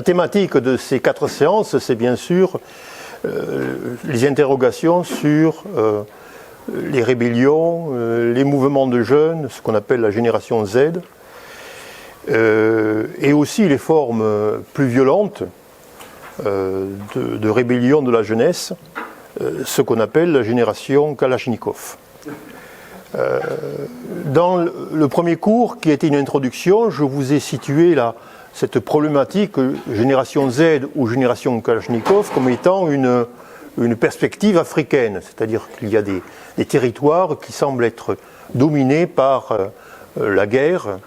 La thématique de ces 4 séances, c'est bien sûr les interrogations sur les rébellions, les mouvements de jeunes, ce qu'on appelle la génération Z, et aussi les formes plus violentes de rébellion de la jeunesse, ce qu'on appelle la génération Kalachnikov. Dans le premier cours, qui était une introduction, je vous ai situé cette problématique génération Z ou génération Kalachnikov comme étant une perspective africaine, c'est-à-dire qu'il y a des territoires qui semblent être dominés par la guerre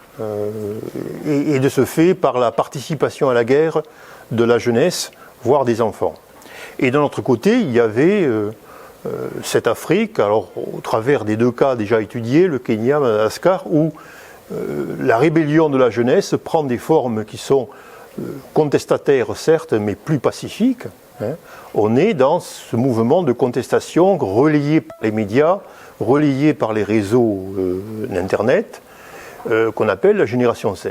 et de ce fait par la participation à la guerre de la jeunesse, voire des enfants. Et d'un autre côté, il y avait cette Afrique, alors au travers des 2 cas déjà étudiés, le Kenya, Madagascar, où la rébellion de la jeunesse prend des formes qui sont contestataires certes, mais plus pacifiques. On est dans ce mouvement de contestation relayé par les médias, relayé par les réseaux d'Internet, qu'on appelle la génération Z.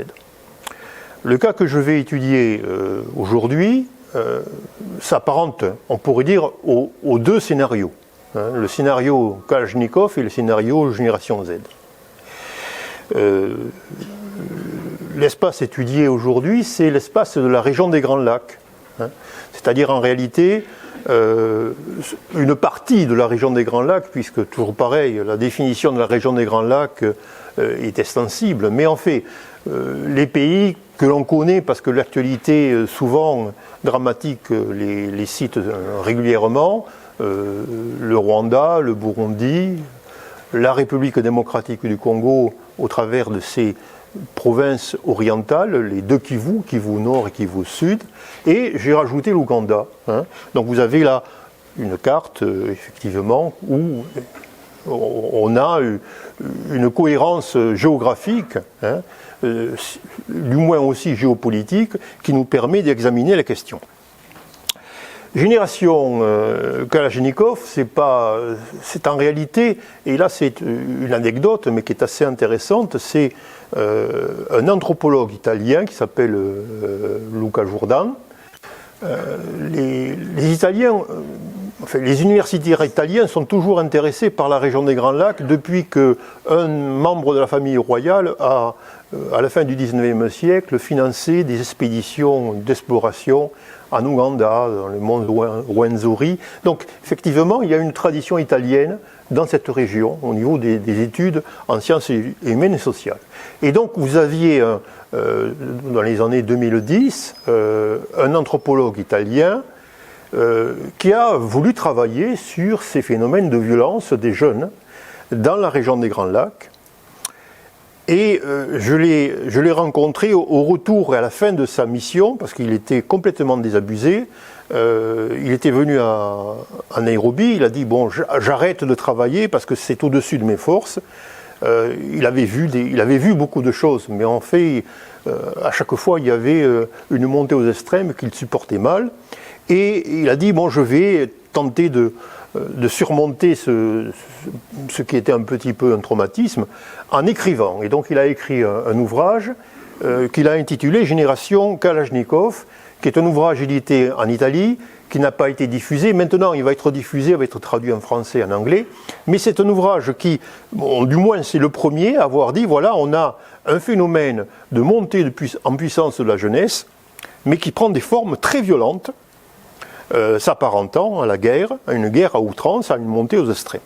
Le cas que je vais étudier aujourd'hui s'apparente, on pourrait dire, aux 2 scénarios. Le scénario Kalachnikov et le scénario génération Z. L'espace étudié aujourd'hui, c'est l'espace de la région des Grands Lacs. C'est-à-dire en réalité une partie de la région des Grands Lacs, puisque toujours pareil, la définition de la région des Grands Lacs est extensible, mais en fait, les pays que l'on connaît, parce que l'actualité souvent dramatique les cite régulièrement, le Rwanda, le Burundi, la République démocratique du Congo au travers de ses provinces orientales, les 2 Kivu, Kivu Nord et Kivu Sud, et j'ai rajouté l'Ouganda. Donc vous avez là une carte, effectivement, où on a une cohérence géographique, du moins aussi géopolitique, qui nous permet d'examiner la question. Génération Kalachnikov, c'est en réalité, et là c'est une anecdote, mais qui est assez intéressante, c'est un anthropologue italien qui s'appelle Luca Jourdan. Les Italiens, les universitaires italiens sont toujours intéressés par la région des Grands Lacs depuis qu'un membre de la famille royale a, à la fin du XIXe siècle, financé des expéditions d'exploration en Ouganda, dans le mont Rwenzori. Donc effectivement, il y a une tradition italienne dans cette région au niveau des études en sciences humaines et sociales. Et donc vous aviez, dans les années 2010, un anthropologue italien qui a voulu travailler sur ces phénomènes de violence des jeunes dans la région des Grands Lacs. Et je l'ai rencontré au retour et à la fin de sa mission, parce qu'il était complètement désabusé. Il était venu à Nairobi, il a dit « bon, j'arrête de travailler parce que c'est au-dessus de mes forces ». Il avait vu beaucoup de choses, mais en fait, à chaque fois, il y avait une montée aux extrêmes qu'il supportait mal. Et il a dit « bon, je vais tenter de surmonter ce qui était un petit peu un traumatisme en écrivant ». Et donc il a écrit un ouvrage qu'il a intitulé « Génération Kalachnikov », qui est un ouvrage édité en Italie, qui n'a pas été diffusé. Maintenant, il va être diffusé, il va être traduit en français et en anglais. Mais c'est un ouvrage qui, bon, du moins c'est le premier à avoir dit, voilà, on a un phénomène de montée en puissance de la jeunesse, mais qui prend des formes très violentes, s'apparentant à la guerre, à une guerre à outrance, à une montée aux extrêmes.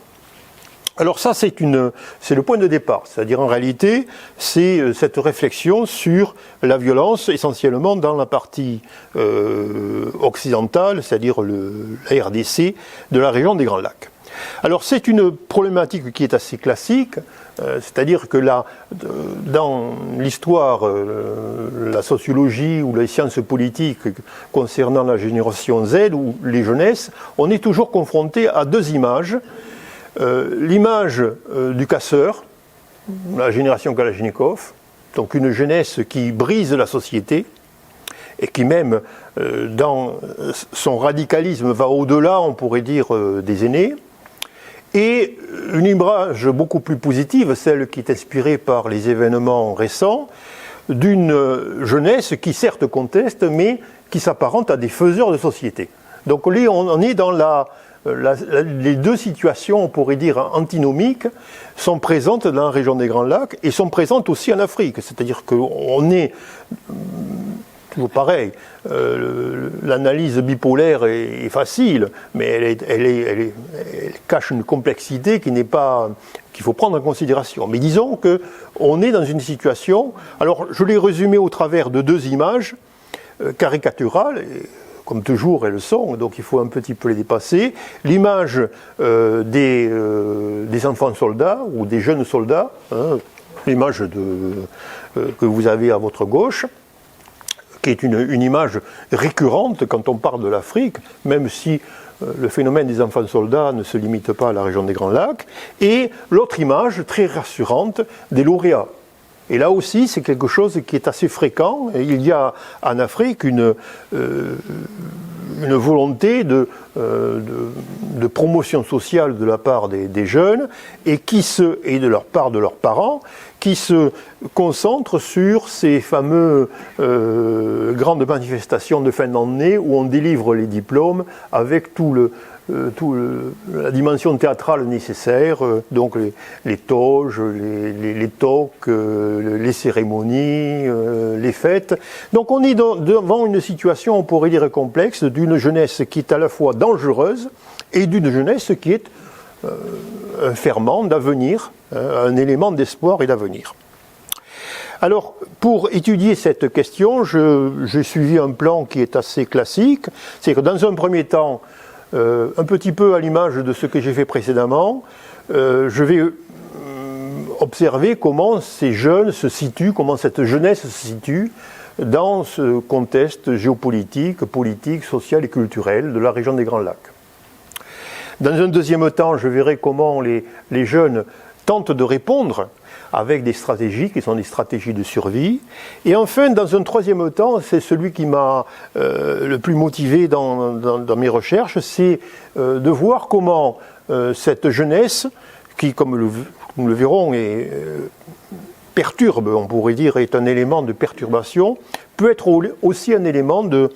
Alors ça, c'est le point de départ, c'est-à-dire en réalité, c'est cette réflexion sur la violence, essentiellement dans la partie occidentale, c'est-à-dire la RDC, de la région des Grands Lacs. Alors c'est une problématique qui est assez classique, c'est-à-dire que là, dans l'histoire, la sociologie ou les sciences politiques concernant la génération Z ou les jeunesses, on est toujours confronté à 2 images. L'image du casseur, la génération Kalachnikov, donc une jeunesse qui brise la société et qui même dans son radicalisme va au-delà, on pourrait dire, des aînés, et une image beaucoup plus positive, celle qui est inspirée par les événements récents, d'une jeunesse qui certes conteste, mais qui s'apparentent à des faiseurs de société. Donc on est dans les deux situations, on pourrait dire, antinomiques, sont présentes dans la région des Grands Lacs et sont présentes aussi en Afrique. C'est-à-dire qu'on est toujours pareil. L'analyse bipolaire est facile, mais elle cache une complexité qu'il faut prendre en considération. Mais disons qu'on est dans une situation. Alors, je l'ai résumé au travers de deux images caricaturales. Comme toujours elles le sont, donc il faut un petit peu les dépasser. L'image des enfants soldats ou des jeunes soldats, hein, l'image que vous avez à votre gauche, qui est une image récurrente quand on parle de l'Afrique, même si le phénomène des enfants soldats ne se limite pas à la région des Grands Lacs, et l'autre image très rassurante des lauréats. Et là aussi, c'est quelque chose qui est assez fréquent. Et il y a en Afrique une volonté de promotion sociale de la part des jeunes et de leur part de leurs parents, qui se concentre sur ces fameuses grandes manifestations de fin d'année où on délivre les diplômes avec la dimension théâtrale nécessaire, donc les toges, les toques, les cérémonies, les fêtes. Donc on est devant une situation, on pourrait dire, complexe, d'une jeunesse qui est à la fois dangereuse et d'une jeunesse qui est un ferment d'avenir, un élément d'espoir et d'avenir. Alors, pour étudier cette question, j'ai suivi un plan qui est assez classique. C'est que dans un premier temps, un petit peu à l'image de ce que j'ai fait précédemment, je vais observer comment ces jeunes se situent, comment cette jeunesse se situe dans ce contexte géopolitique, politique, social et culturel de la région des Grands Lacs. Dans un deuxième temps, je verrai comment les jeunes tentent de répondre avec des stratégies qui sont des stratégies de survie. Et enfin, dans un troisième temps, c'est celui qui m'a le plus motivé dans mes recherches, c'est de voir comment cette jeunesse, qui, comme nous le verrons, perturbe, on pourrait dire, est un élément de perturbation, peut être aussi un élément de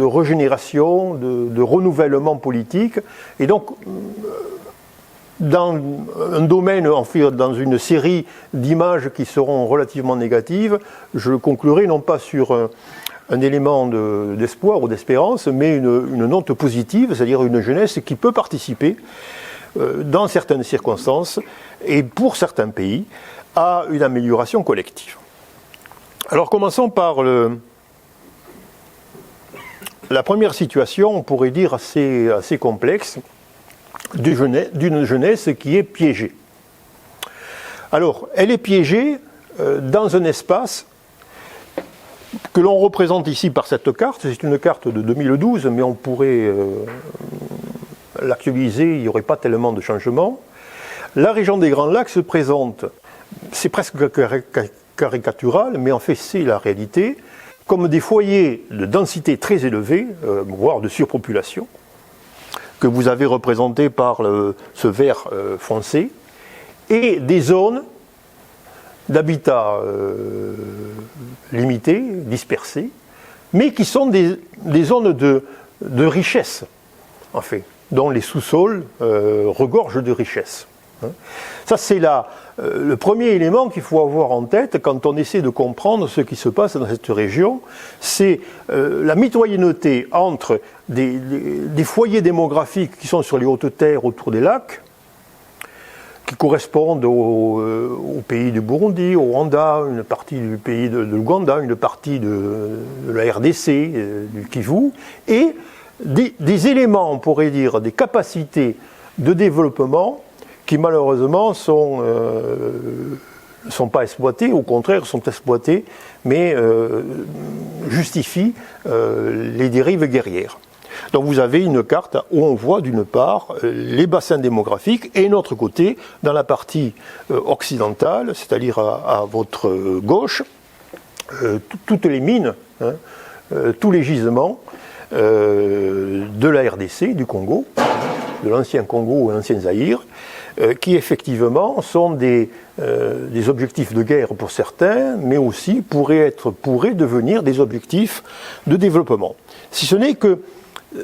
régénération, de renouvellement politique. Et donc, dans un domaine, dans une série d'images qui seront relativement négatives, je conclurai non pas sur un élément d'espoir ou d'espérance, mais une note positive, c'est-à-dire une jeunesse qui peut participer, dans certaines circonstances et pour certains pays, à une amélioration collective. Alors commençons par la première situation, on pourrait dire assez complexe, d'une jeunesse qui est piégée. Alors, elle est piégée dans un espace que l'on représente ici par cette carte. C'est une carte de 2012, mais on pourrait l'actualiser, il n'y aurait pas tellement de changements. La région des Grands Lacs se présente, c'est presque caricatural, mais en fait c'est la réalité, comme des foyers de densité très élevée, voire de surpopulation, que vous avez représentés par ce vert foncé, et des zones d'habitat limitées, dispersées, mais qui sont des zones de richesse, en fait, dont les sous-sols regorgent de richesse. Ça, c'est le premier élément qu'il faut avoir en tête quand on essaie de comprendre ce qui se passe dans cette région. C'est la mitoyenneté entre des foyers démographiques qui sont sur les hautes terres autour des lacs, qui correspondent au pays du Burundi, au Rwanda, une partie du pays de l'Ouganda, une partie de la RDC, du Kivu, et des éléments, on pourrait dire, des capacités de développement qui malheureusement ne sont pas exploités, au contraire sont exploités, mais justifient les dérives guerrières. Donc vous avez une carte où on voit d'une part les bassins démographiques et d'un autre côté, dans la partie occidentale, c'est-à-dire à votre gauche, toutes les mines, tous les gisements de la RDC, du Congo, de l'ancien Congo ou l'ancien Zaïre, qui effectivement sont des objectifs de guerre pour certains, mais aussi pourraient devenir des objectifs de développement. Si ce n'est que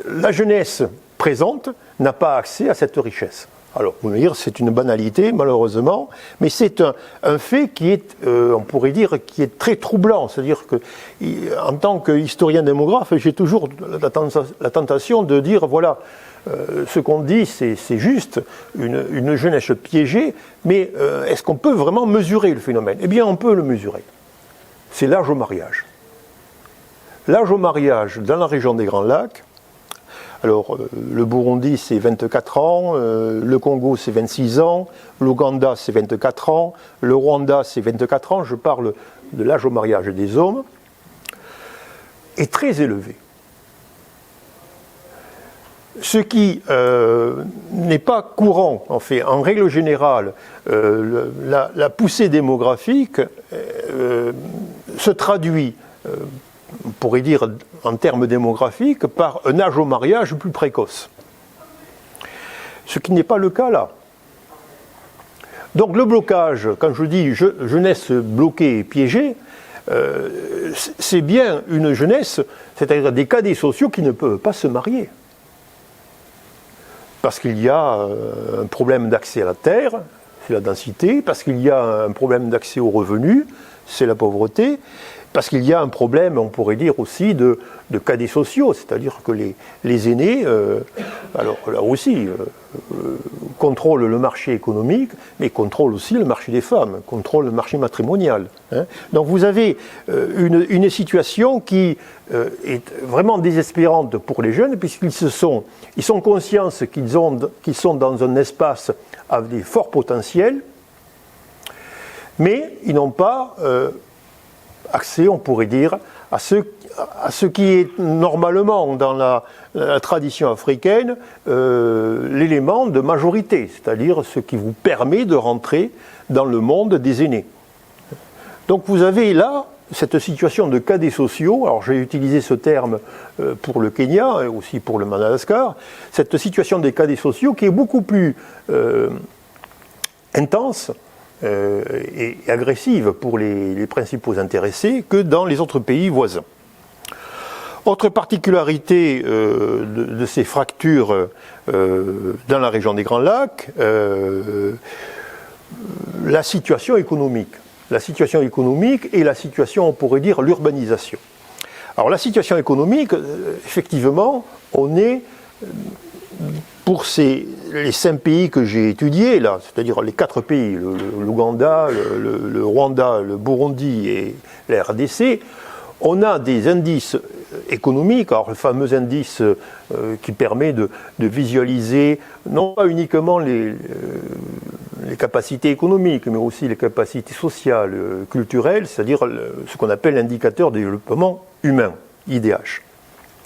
la jeunesse présente n'a pas accès à cette richesse. Alors, vous me dire, c'est une banalité, malheureusement, mais c'est un fait qui est, on pourrait dire, qui est très troublant. C'est-à-dire que, en tant qu'historien démographe, j'ai toujours la tentation de dire, voilà, ce qu'on dit, c'est juste, une jeunesse piégée, mais est-ce qu'on peut vraiment mesurer le phénomène? Eh bien, on peut le mesurer. C'est l'âge au mariage. L'âge au mariage dans la région des Grands Lacs, alors, le Burundi, c'est 24 ans, le Congo, c'est 26 ans, l'Ouganda, c'est 24 ans, le Rwanda, c'est 24 ans, je parle de l'âge au mariage des hommes, est très élevé. Ce qui n'est pas courant, en fait, en règle générale, la poussée démographique se traduit, on pourrait dire en termes démographiques, par un âge au mariage plus précoce. Ce qui n'est pas le cas là. Donc le blocage, quand je dis jeunesse bloquée et piégée, c'est bien une jeunesse, c'est-à-dire des cadets sociaux qui ne peuvent pas se marier. Parce qu'il y a un problème d'accès à la terre, c'est la densité, parce qu'il y a un problème d'accès aux revenus, c'est la pauvreté, parce qu'il y a un problème, on pourrait dire aussi, de cadets sociaux, c'est-à-dire que les aînés, alors là aussi, contrôlent le marché économique, mais contrôlent aussi le marché des femmes, contrôlent le marché matrimonial. Hein. Donc vous avez une situation qui est vraiment désespérante pour les jeunes, puisqu'ils sont conscients qu'ils sont dans un espace avec des forts potentiels, mais ils n'ont pas accès, on pourrait dire, à ce qui est normalement dans la tradition africaine l'élément de majorité, c'est-à-dire ce qui vous permet de rentrer dans le monde des aînés. Donc vous avez là cette situation de cadets sociaux, alors j'ai utilisé ce terme pour le Kenya et aussi pour le Madagascar, cette situation des cadets sociaux qui est beaucoup plus intense et agressive pour les principaux intéressés que dans les autres pays voisins. Autre particularité de ces fractures dans la région des Grands Lacs, la situation économique. La situation économique et la situation, on pourrait dire, l'urbanisation. Alors la situation économique, effectivement, on est pour les 5 pays que j'ai étudiés, là, c'est-à-dire les 4 pays, l'Ouganda, le Rwanda, le Burundi et la RDC, on a des indices économiques, alors le fameux indice qui permet de visualiser non pas uniquement les capacités économiques, mais aussi les capacités sociales, culturelles, c'est-à-dire ce qu'on appelle l'indicateur de développement humain, IDH.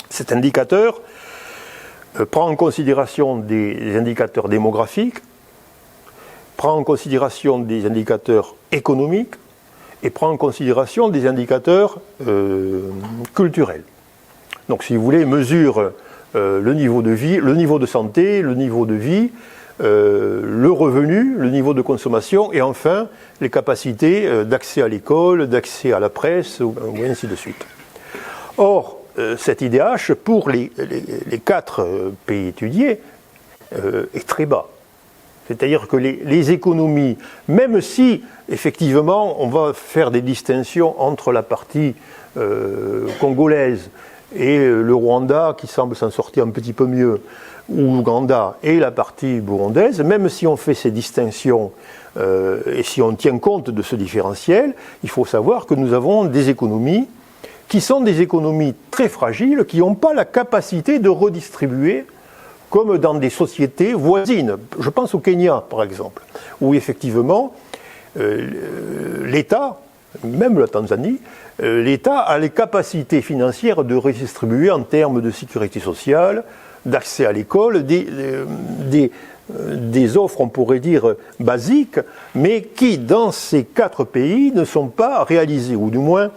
Cet indicateur prend en considération des indicateurs démographiques, prend en considération des indicateurs économiques et prend en considération des indicateurs culturels. Donc si vous voulez, mesure le niveau de vie, le niveau de santé, le niveau de vie, le revenu, le niveau de consommation et enfin les capacités d'accès à l'école, d'accès à la presse, ou ainsi de suite. Or, cet IDH, pour les 4 pays étudiés, est très bas. C'est-à-dire que les économies, même si, effectivement, on va faire des distinctions entre la partie congolaise et le Rwanda, qui semble s'en sortir un petit peu mieux, ou l'Ouganda, et la partie burundaise, même si on fait ces distinctions et si on tient compte de ce différentiel, il faut savoir que nous avons des économies qui sont des économies très fragiles, qui n'ont pas la capacité de redistribuer comme dans des sociétés voisines. Je pense au Kenya, par exemple, où effectivement, l'État, même la Tanzanie, l'État a les capacités financières de redistribuer en termes de sécurité sociale, d'accès à l'école, des offres, on pourrait dire, basiques, mais qui, dans ces 4 pays, ne sont pas réalisées, ou du moins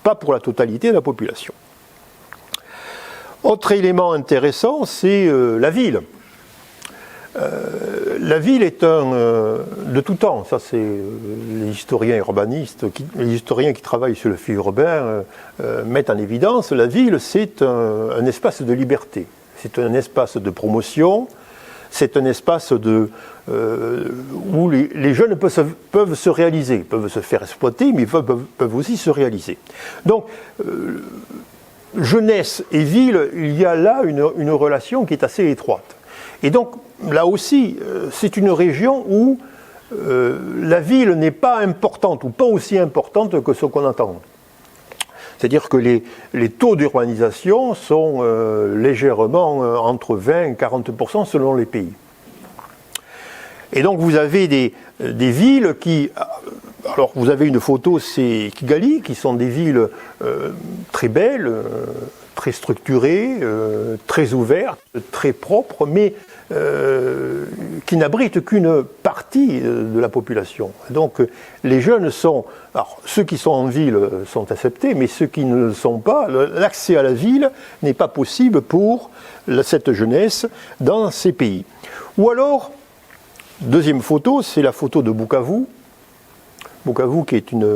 pas pour la totalité de la population. Autre élément intéressant, c'est la ville. La ville est de tout temps, ça c'est les historiens urbanistes, les historiens qui travaillent sur le fait urbain mettent en évidence, la ville c'est un espace de liberté, c'est un espace de promotion, c'est un espace où les jeunes peuvent se réaliser, peuvent se faire exploiter, mais peuvent aussi se réaliser. Donc, jeunesse et ville, il y a là une relation qui est assez étroite. Et donc, là aussi, c'est une région où la ville n'est pas importante, ou pas aussi importante que ce qu'on entend. C'est-à-dire que les taux d'urbanisation sont légèrement entre 20 et 40% selon les pays. Et donc vous avez des villes qui... Alors vous avez une photo, c'est Kigali, qui sont des villes très belles, très structurées, très ouvertes, très propres, mais qui n'abritent qu'une partie de la population. Donc les jeunes sont... Alors ceux qui sont en ville sont acceptés, mais ceux qui ne le sont pas, l'accès à la ville n'est pas possible pour cette jeunesse dans ces pays. Ou alors, deuxième photo, c'est la photo de Bukavu. Bukavu qui est une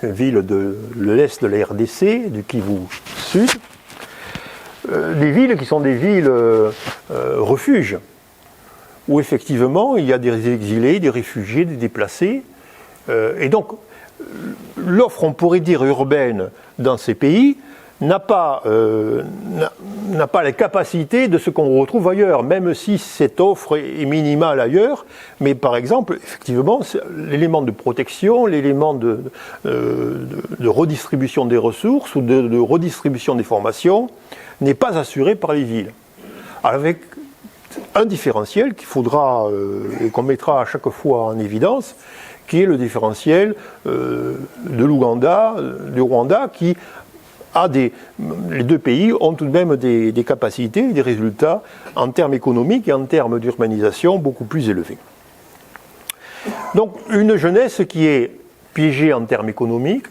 ville de l'est de la RDC, du Kivu Sud. Des villes qui sont des villes refuges, où effectivement il y a des exilés, des réfugiés, des déplacés. Et donc l'offre, on pourrait dire, urbaine dans ces pays n'a pas la capacité de ce qu'on retrouve ailleurs, même si cette offre est minimale ailleurs. Mais par exemple, effectivement, l'élément de protection, l'élément de redistribution des ressources ou de redistribution des formations n'est pas assuré par les villes. Avec un différentiel qu'il faudra et qu'on mettra à chaque fois en évidence, qui est le différentiel de l'Ouganda, du Rwanda, qui les deux pays ont tout de même des capacités et des résultats en termes économiques et en termes d'urbanisation beaucoup plus élevés. Donc une jeunesse qui est piégée en termes économiques,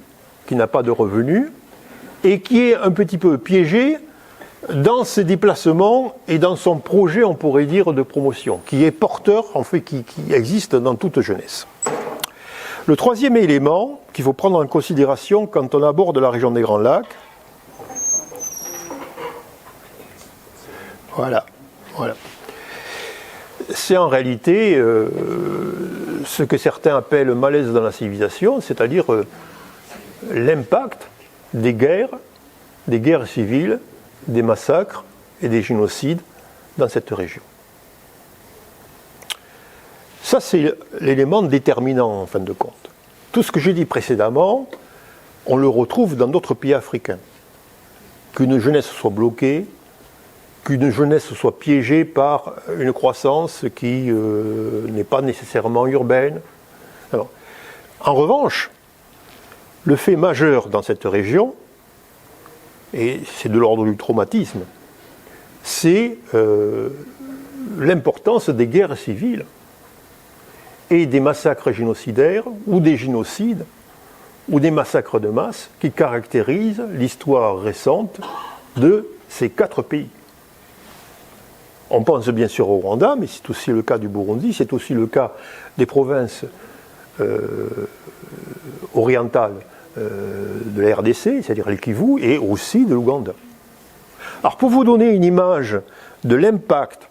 qui n'a pas de revenus, et qui est un petit peu piégée dans ses déplacements et dans son projet, on pourrait dire, de promotion, qui est porteur, en fait, qui existe dans toute jeunesse. Le troisième élément qu'il faut prendre en considération quand on aborde la région des Grands Lacs, voilà. C'est en réalité ce que certains appellent malaise dans la civilisation, c'est-à-dire l'impact des guerres civiles, des massacres et des génocides dans cette région. Ça, c'est l'élément déterminant en fin de compte. Tout ce que j'ai dit précédemment, on le retrouve dans d'autres pays africains. Qu'une jeunesse soit bloquée, qu'une jeunesse soit piégée par une croissance qui n'est pas nécessairement urbaine. Alors, en revanche, le fait majeur dans cette région, et c'est de l'ordre du traumatisme, c'est l'importance des guerres civiles et des massacres génocidaires ou des génocides ou des massacres de masse qui caractérisent l'histoire récente de ces 4 pays. On pense bien sûr au Rwanda, mais c'est aussi le cas du Burundi, c'est aussi le cas des provinces orientales de la RDC, c'est-à-dire les Kivu, et aussi de l'Ouganda. Alors pour vous donner une image de l'impact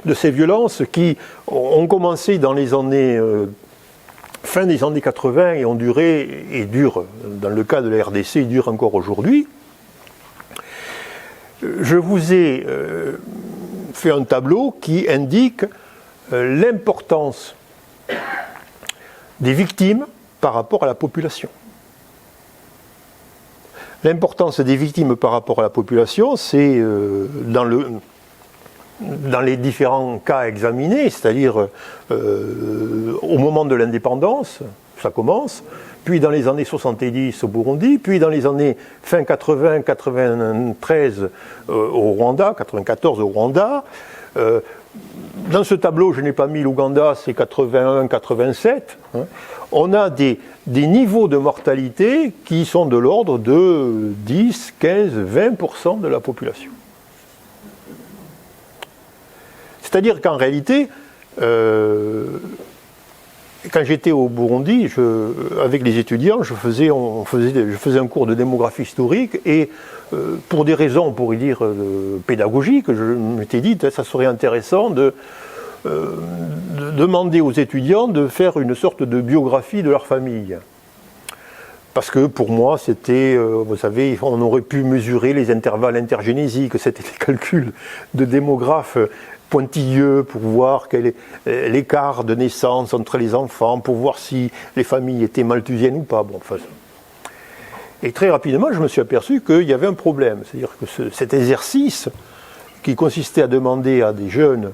de ces violences qui ont commencé dans les années fin des années 80 et ont duré et durent, dans le cas de la RDC, ils durent encore aujourd'hui, je vous ai fait un tableau qui indique l'importance des victimes par rapport à la population. L'importance des victimes par rapport à la population, c'est dans les différents cas examinés, c'est-à-dire au moment de l'indépendance, ça commence, puis dans les années 70 au Burundi, puis dans les années fin 80, 93 au Rwanda, 94 au Rwanda. Dans ce tableau, je n'ai pas mis l'Ouganda, c'est 81, 87. On a des niveaux de mortalité qui sont de l'ordre de 10, 15, 20% de la population. C'est-à-dire qu'en réalité, quand j'étais au Burundi, avec les étudiants, je faisais un cours de démographie historique et pour des raisons, on pourrait dire, pédagogiques, je m'étais dit que ça serait intéressant de demander aux étudiants de faire une sorte de biographie de leur famille. Parce que pour moi, c'était, vous savez, on aurait pu mesurer les intervalles intergénésiques, c'était des calculs de démographes pointilleux pour voir quel est l'écart de naissance entre les enfants, pour voir si les familles étaient malthusiennes ou pas. Bon, enfin, et très rapidement, je me suis aperçu qu'il y avait un problème. C'est-à-dire que cet exercice qui consistait à demander à des jeunes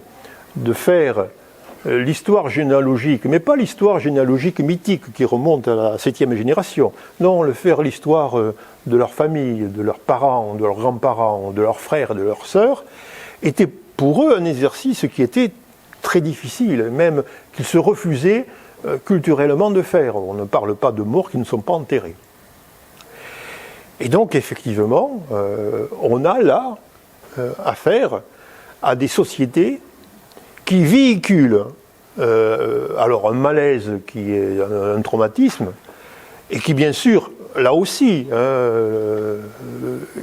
de faire l'histoire généalogique, mais pas l'histoire généalogique mythique qui remonte à la 7e génération. Non, faire l'histoire de leur famille, de leurs parents, de leurs grands-parents, de leurs frères, de leurs sœurs, était pour eux un exercice qui était très difficile, même qu'ils se refusaient culturellement de faire. On ne parle pas de morts qui ne sont pas enterrés. Et donc, effectivement, on a là affaire à des sociétés qui véhiculent alors un malaise qui est un traumatisme, et qui, bien sûr, là aussi,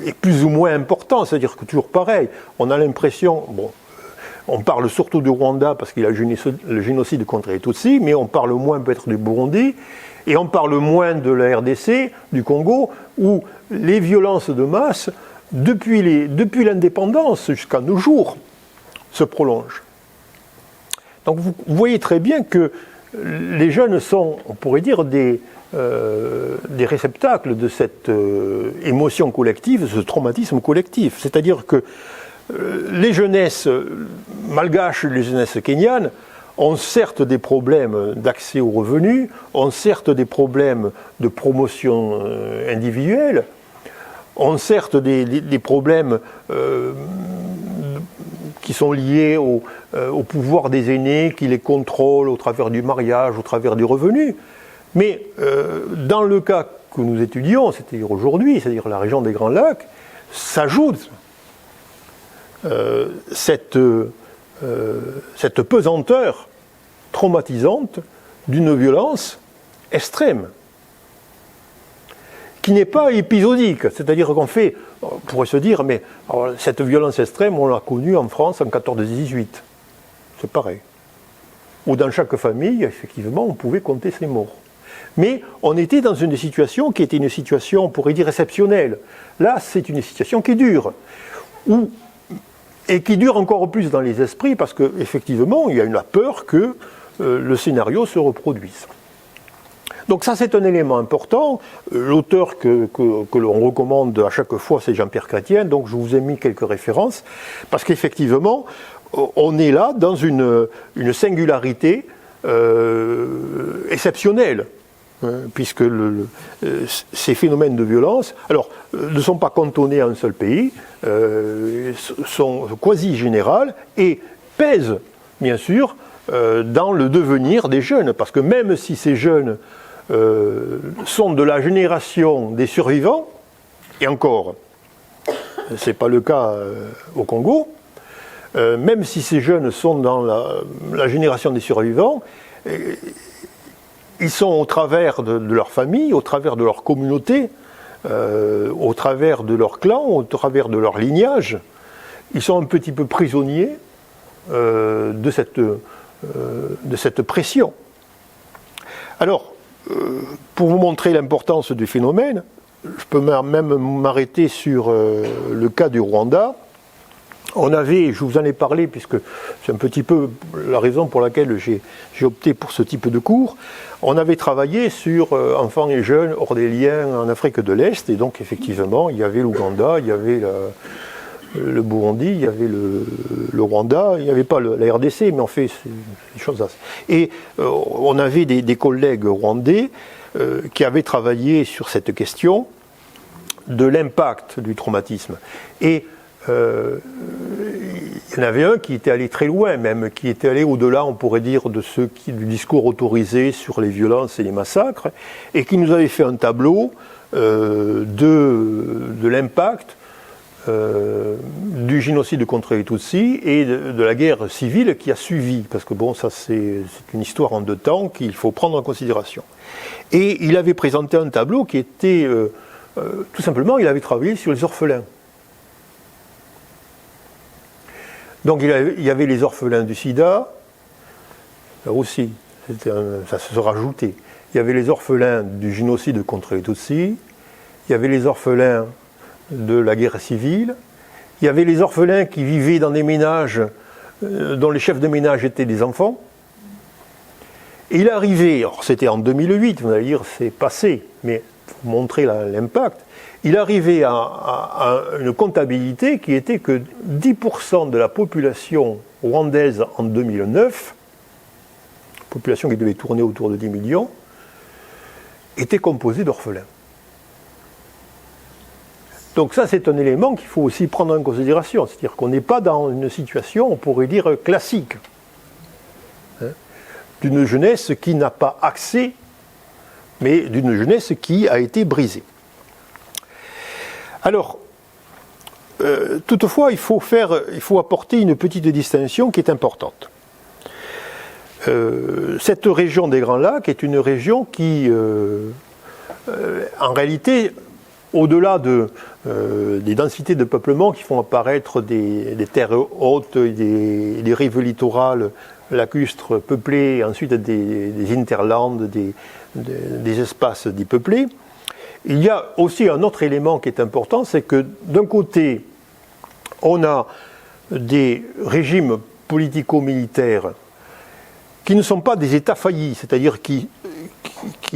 est plus ou moins important. C'est-à-dire que toujours pareil, on a l'impression, bon, on parle surtout du Rwanda parce qu'il y a le génocide contre les Tutsis, mais on parle moins peut-être du Burundi, et on parle moins de la RDC, du Congo, où les violences de masse, depuis l'indépendance jusqu'à nos jours, se prolongent. Donc vous voyez très bien que les jeunes sont, on pourrait dire, des réceptacles de cette émotion collective, de ce traumatisme collectif. C'est-à-dire que les jeunesses malgaches, les jeunesses kenyanes, ont certes des problèmes d'accès aux revenus, ont certes des problèmes de promotion individuelle, ont certes des problèmes qui sont liés au pouvoir des aînés, qui les contrôlent au travers du mariage, au travers du revenu. Mais dans le cas que nous étudions, c'est-à-dire aujourd'hui, c'est-à-dire la région des Grands Lacs, s'ajoute cette pesanteur traumatisante d'une violence extrême, qui n'est pas épisodique. C'est-à-dire qu'on pourrait se dire, mais alors, cette violence extrême, on l'a connue en France en 14-18. C'est pareil. Où dans chaque famille, effectivement, on pouvait compter ses morts. Mais on était dans une situation qui était une situation, on pourrait dire, exceptionnelle. Là, c'est une situation qui dure. Et qui dure encore plus dans les esprits parce qu'effectivement, il y a la peur que le scénario se reproduise. Donc ça, c'est un élément important. L'auteur que l'on recommande à chaque fois, c'est Jean-Pierre Chrétien, donc je vous ai mis quelques références, parce qu'effectivement, on est là dans une singularité exceptionnelle, puisque ces phénomènes de violence, alors, ne sont pas cantonnés à un seul pays, sont quasi-générales et pèsent, bien sûr, dans le devenir des jeunes, parce que même si ces jeunes sont de la génération des survivants, et encore, ce n'est pas le cas au Congo, même si ces jeunes sont dans la génération des survivants, ils sont au travers de leur famille, au travers de leur communauté, au travers de leur clan, au travers de leur lignage, ils sont un petit peu prisonniers de cette pression. Alors, pour vous montrer l'importance du phénomène, je peux même m'arrêter sur le cas du Rwanda. On avait, je vous en ai parlé, puisque c'est un petit peu la raison pour laquelle j'ai opté pour ce type de cours, on avait travaillé sur enfants et jeunes ordéliens en Afrique de l'Est, et donc effectivement, il y avait l'Ouganda, il y avait le Burundi, il y avait le Rwanda, il n'y avait pas la RDC, mais on fait ces choses-là. Et on avait des collègues rwandais qui avaient travaillé sur cette question de l'impact du traumatisme. Et il y en avait un qui était allé très loin, même, qui était allé au-delà, on pourrait dire, du discours autorisé sur les violences et les massacres, et qui nous avait fait un tableau de l'impact du génocide contre les Tutsis et de la guerre civile qui a suivi, parce que bon, ça c'est une histoire en deux temps qu'il faut prendre en considération. Et il avait présenté un tableau qui était, tout simplement, il avait travaillé sur les orphelins. Donc il y avait les orphelins du sida, là aussi, ça se rajoutait. Il y avait les orphelins du génocide contre les Tutsis, il y avait les orphelins de la guerre civile, il y avait les orphelins qui vivaient dans des ménages dont les chefs de ménage étaient des enfants. Et il arrivait, alors c'était en 2008, vous allez dire c'est passé, mais pour montrer l'impact, il arrivait à une comptabilité qui était que 10% de la population rwandaise en 2009, population qui devait tourner autour de 10 millions, était composée d'orphelins. Donc ça, c'est un élément qu'il faut aussi prendre en considération. C'est-à-dire qu'on n'est pas dans une situation, on pourrait dire, classique, hein, d'une jeunesse qui n'a pas accès, mais d'une jeunesse qui a été brisée. Alors, toutefois, il faut apporter une petite distinction qui est importante. Cette région des Grands Lacs est une région qui, en réalité, au-delà des densités de peuplement qui font apparaître des terres hautes, des rives littorales lacustres peuplées, ensuite des hinterlands, des espaces dits peuplés, il y a aussi un autre élément qui est important, c'est que d'un côté, on a des régimes politico-militaires qui ne sont pas des États faillis, c'est-à-dire qui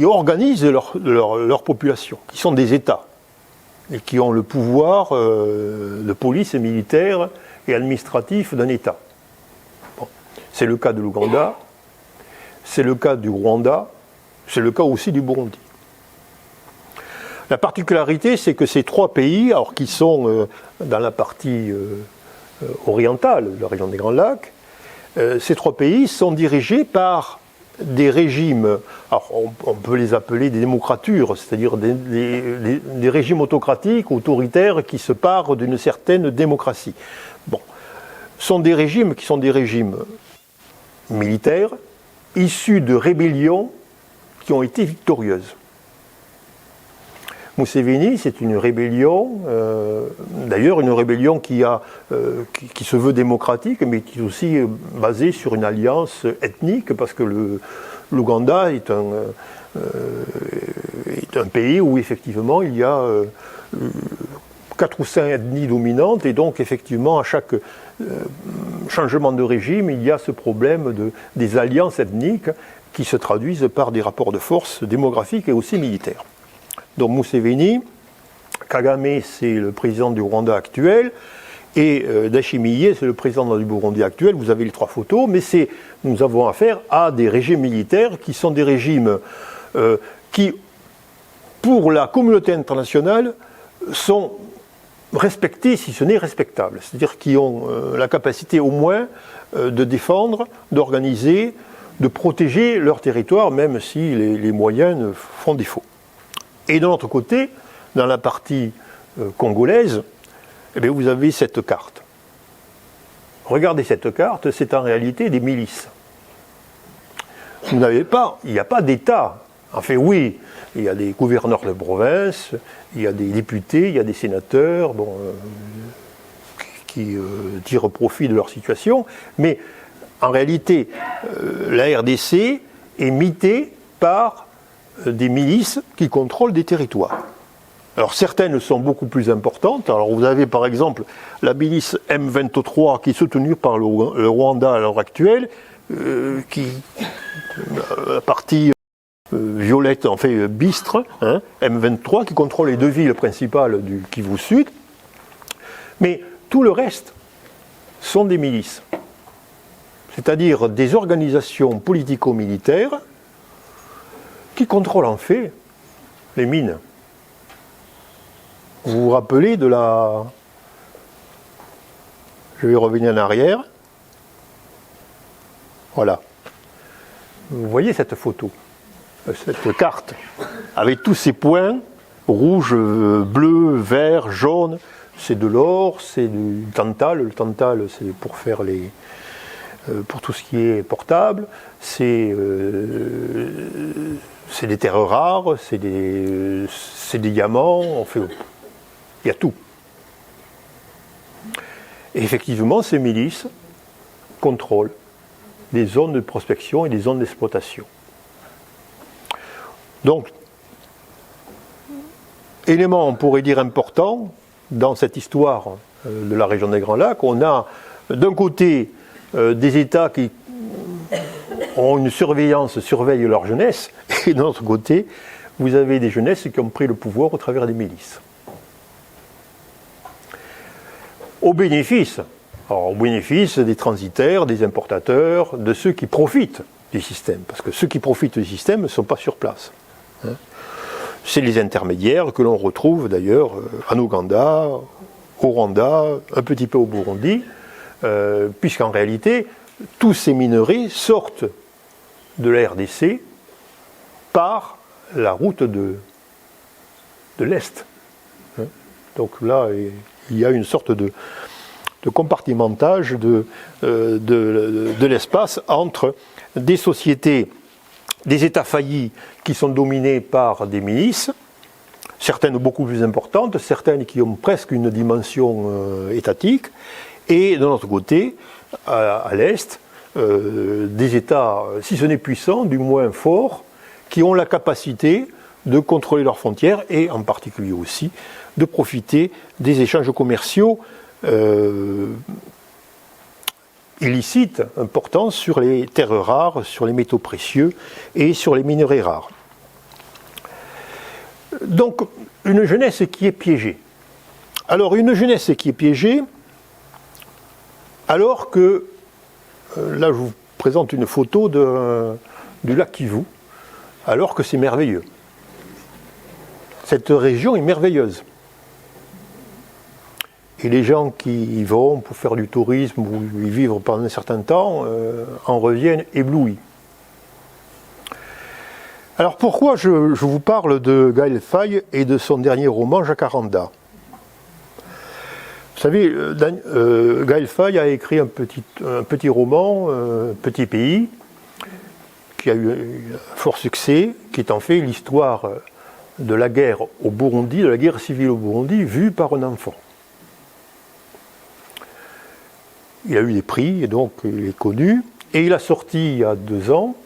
organisent leur population, qui sont des États, et qui ont le pouvoir de police et militaire et administratif d'un État. Bon. C'est le cas de l'Ouganda, c'est le cas du Rwanda, c'est le cas aussi du Burundi. La particularité, c'est que ces trois pays, alors qui sont dans la partie orientale de la région des Grands Lacs, ces trois pays sont dirigés par des régimes, alors on peut les appeler des démocratures, c'est-à-dire des régimes autocratiques, autoritaires, qui se parent d'une certaine démocratie. Bon, sont des régimes qui sont des régimes militaires, issus de rébellions qui ont été victorieuses. Museveni, c'est une rébellion, d'ailleurs une rébellion qui se veut démocratique, mais qui est aussi basée sur une alliance ethnique, parce que l'Ouganda est un pays où effectivement il y a 4 ou 5 ethnies dominantes, et donc effectivement à chaque changement de régime, il y a ce problème des alliances ethniques qui se traduisent par des rapports de force démographiques et aussi militaires. Donc Museveni, Kagame, c'est le président du Rwanda actuel, et Ndayishimiye, c'est le président du Burundi actuel. Vous avez les trois photos, mais nous avons affaire à des régimes militaires qui sont des régimes qui, pour la communauté internationale, sont respectés, si ce n'est respectables. C'est-à-dire qui ont la capacité au moins de défendre, d'organiser, de protéger leur territoire, même si les moyens font défaut. Et de l'autre côté, dans la partie congolaise, eh bien, vous avez cette carte. Regardez cette carte, c'est en réalité des milices. Il n'y a pas d'État. Enfin oui, il y a des gouverneurs de province, il y a des députés, il y a des sénateurs qui tirent profit de leur situation, mais en réalité, la RDC est mitée par des milices qui contrôlent des territoires. Alors certaines sont beaucoup plus importantes. Alors vous avez par exemple la milice M23 qui est soutenue par le Rwanda à l'heure actuelle, la partie violette, en fait bistre, hein, M23, qui contrôle les deux villes principales du Kivu Sud. Mais tout le reste sont des milices, c'est-à-dire des organisations politico-militaires qui contrôlent en fait les mines. Vous vous rappelez de la... Je vais revenir en arrière. Voilà. Vous voyez cette photo, cette carte, avec tous ces points, rouge, bleu, vert, jaune, c'est de l'or, c'est du tantal. Le tantal, c'est pour faire pour tout ce qui est portable. C'est des terres rares, c'est des diamants. Il y a tout. Et effectivement, ces milices contrôlent des zones de prospection et des zones d'exploitation. Donc, élément, on pourrait dire important, dans cette histoire de la région des Grands Lacs, on a d'un côté des États qui ont une surveillent leur jeunesse, et de l'autre côté, vous avez des jeunesses qui ont pris le pouvoir au travers des milices. Au bénéfice des transitaires, des importateurs, de ceux qui profitent du système, parce que ceux qui profitent du système ne sont pas sur place. C'est les intermédiaires que l'on retrouve d'ailleurs en Ouganda, au Rwanda, un petit peu au Burundi, puisqu'en réalité, tous ces minerais sortent de la RDC par la route de l'Est. Donc là, il y a une sorte de compartimentage de l'espace entre des sociétés, des États faillis qui sont dominés par des milices, certaines beaucoup plus importantes, certaines qui ont presque une dimension étatique, et de l'autre côté, à l'Est, des États, si ce n'est puissants, du moins forts, qui ont la capacité de contrôler leurs frontières et en particulier aussi de profiter des échanges commerciaux illicites importants sur les terres rares, sur les métaux précieux et sur les minerais rares. Donc, une jeunesse qui est piégée. Alors, une jeunesse qui est piégée, alors que, là je vous présente une photo du lac Kivu, alors que c'est merveilleux. Cette région est merveilleuse. Et les gens qui y vont pour faire du tourisme ou y vivre pendant un certain temps en reviennent éblouis. Alors pourquoi je vous parle de Gaël Faye et de son dernier roman Jacaranda? Vous savez, Gaël Faye a écrit un petit roman, Petit pays, qui a eu un fort succès, qui est en fait l'histoire de la guerre au Burundi, de la guerre civile au Burundi, vue par un enfant. Il a eu des prix, et donc il est connu. Et il a sorti, il y a 2 ans,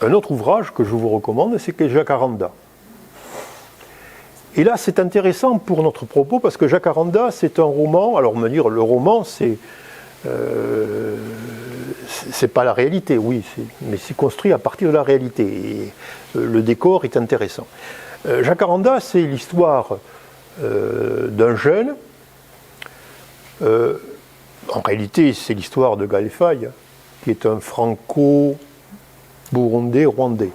un autre ouvrage que je vous recommande, c'est Jacaranda. Et là, c'est intéressant pour notre propos, parce que Jacaranda, c'est un roman. Alors, on va dire, le roman, c'est pas la réalité, oui, mais c'est construit à partir de la réalité. Et le décor est intéressant. Jacaranda, c'est l'histoire d'un jeune. En réalité, c'est l'histoire de Gaël Faye, qui est un franco-burundais-rwandais.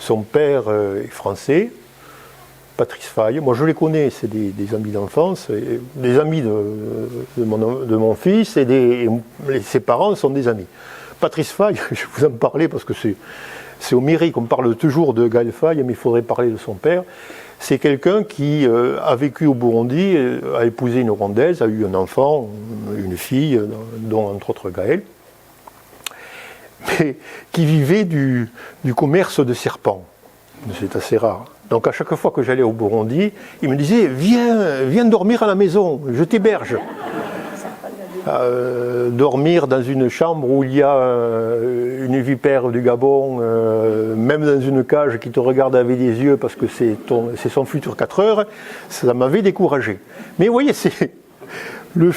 Son père est français, Patrice Faye. Moi, je les connais, c'est des amis d'enfance, des amis de mon fils, et ses parents sont des amis. Patrice Faye, je vais vous en parler parce que c'est au mairie qu'on parle toujours de Gaël Faye, mais il faudrait parler de son père. C'est quelqu'un qui a vécu au Burundi, a épousé une Rwandaise, a eu un enfant, une fille, dont entre autres Gaël, mais qui vivait du commerce de serpents. C'est assez rare. Donc à chaque fois que j'allais au Burundi, il me disait « Viens dormir à la maison, je t'héberge ». Dormir dans une chambre où il y a une vipère du Gabon, même dans une cage qui te regarde avec des yeux parce que c'est son futur 4 heures, ça m'avait découragé. Mais vous voyez, le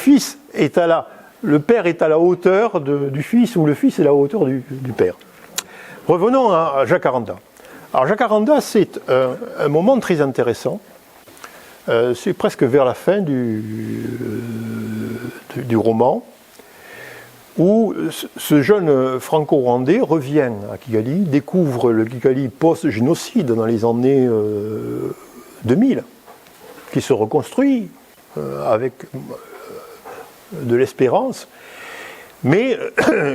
père est à la hauteur du fils, ou le fils est à la hauteur du père. Revenons à Jacaranda. Alors Jacaranda, c'est un moment très intéressant. C'est presque vers la fin du roman, où ce jeune franco-rwandais revient à Kigali, découvre le Kigali post-génocide dans les années 2000, qui se reconstruit avec de l'espérance, mais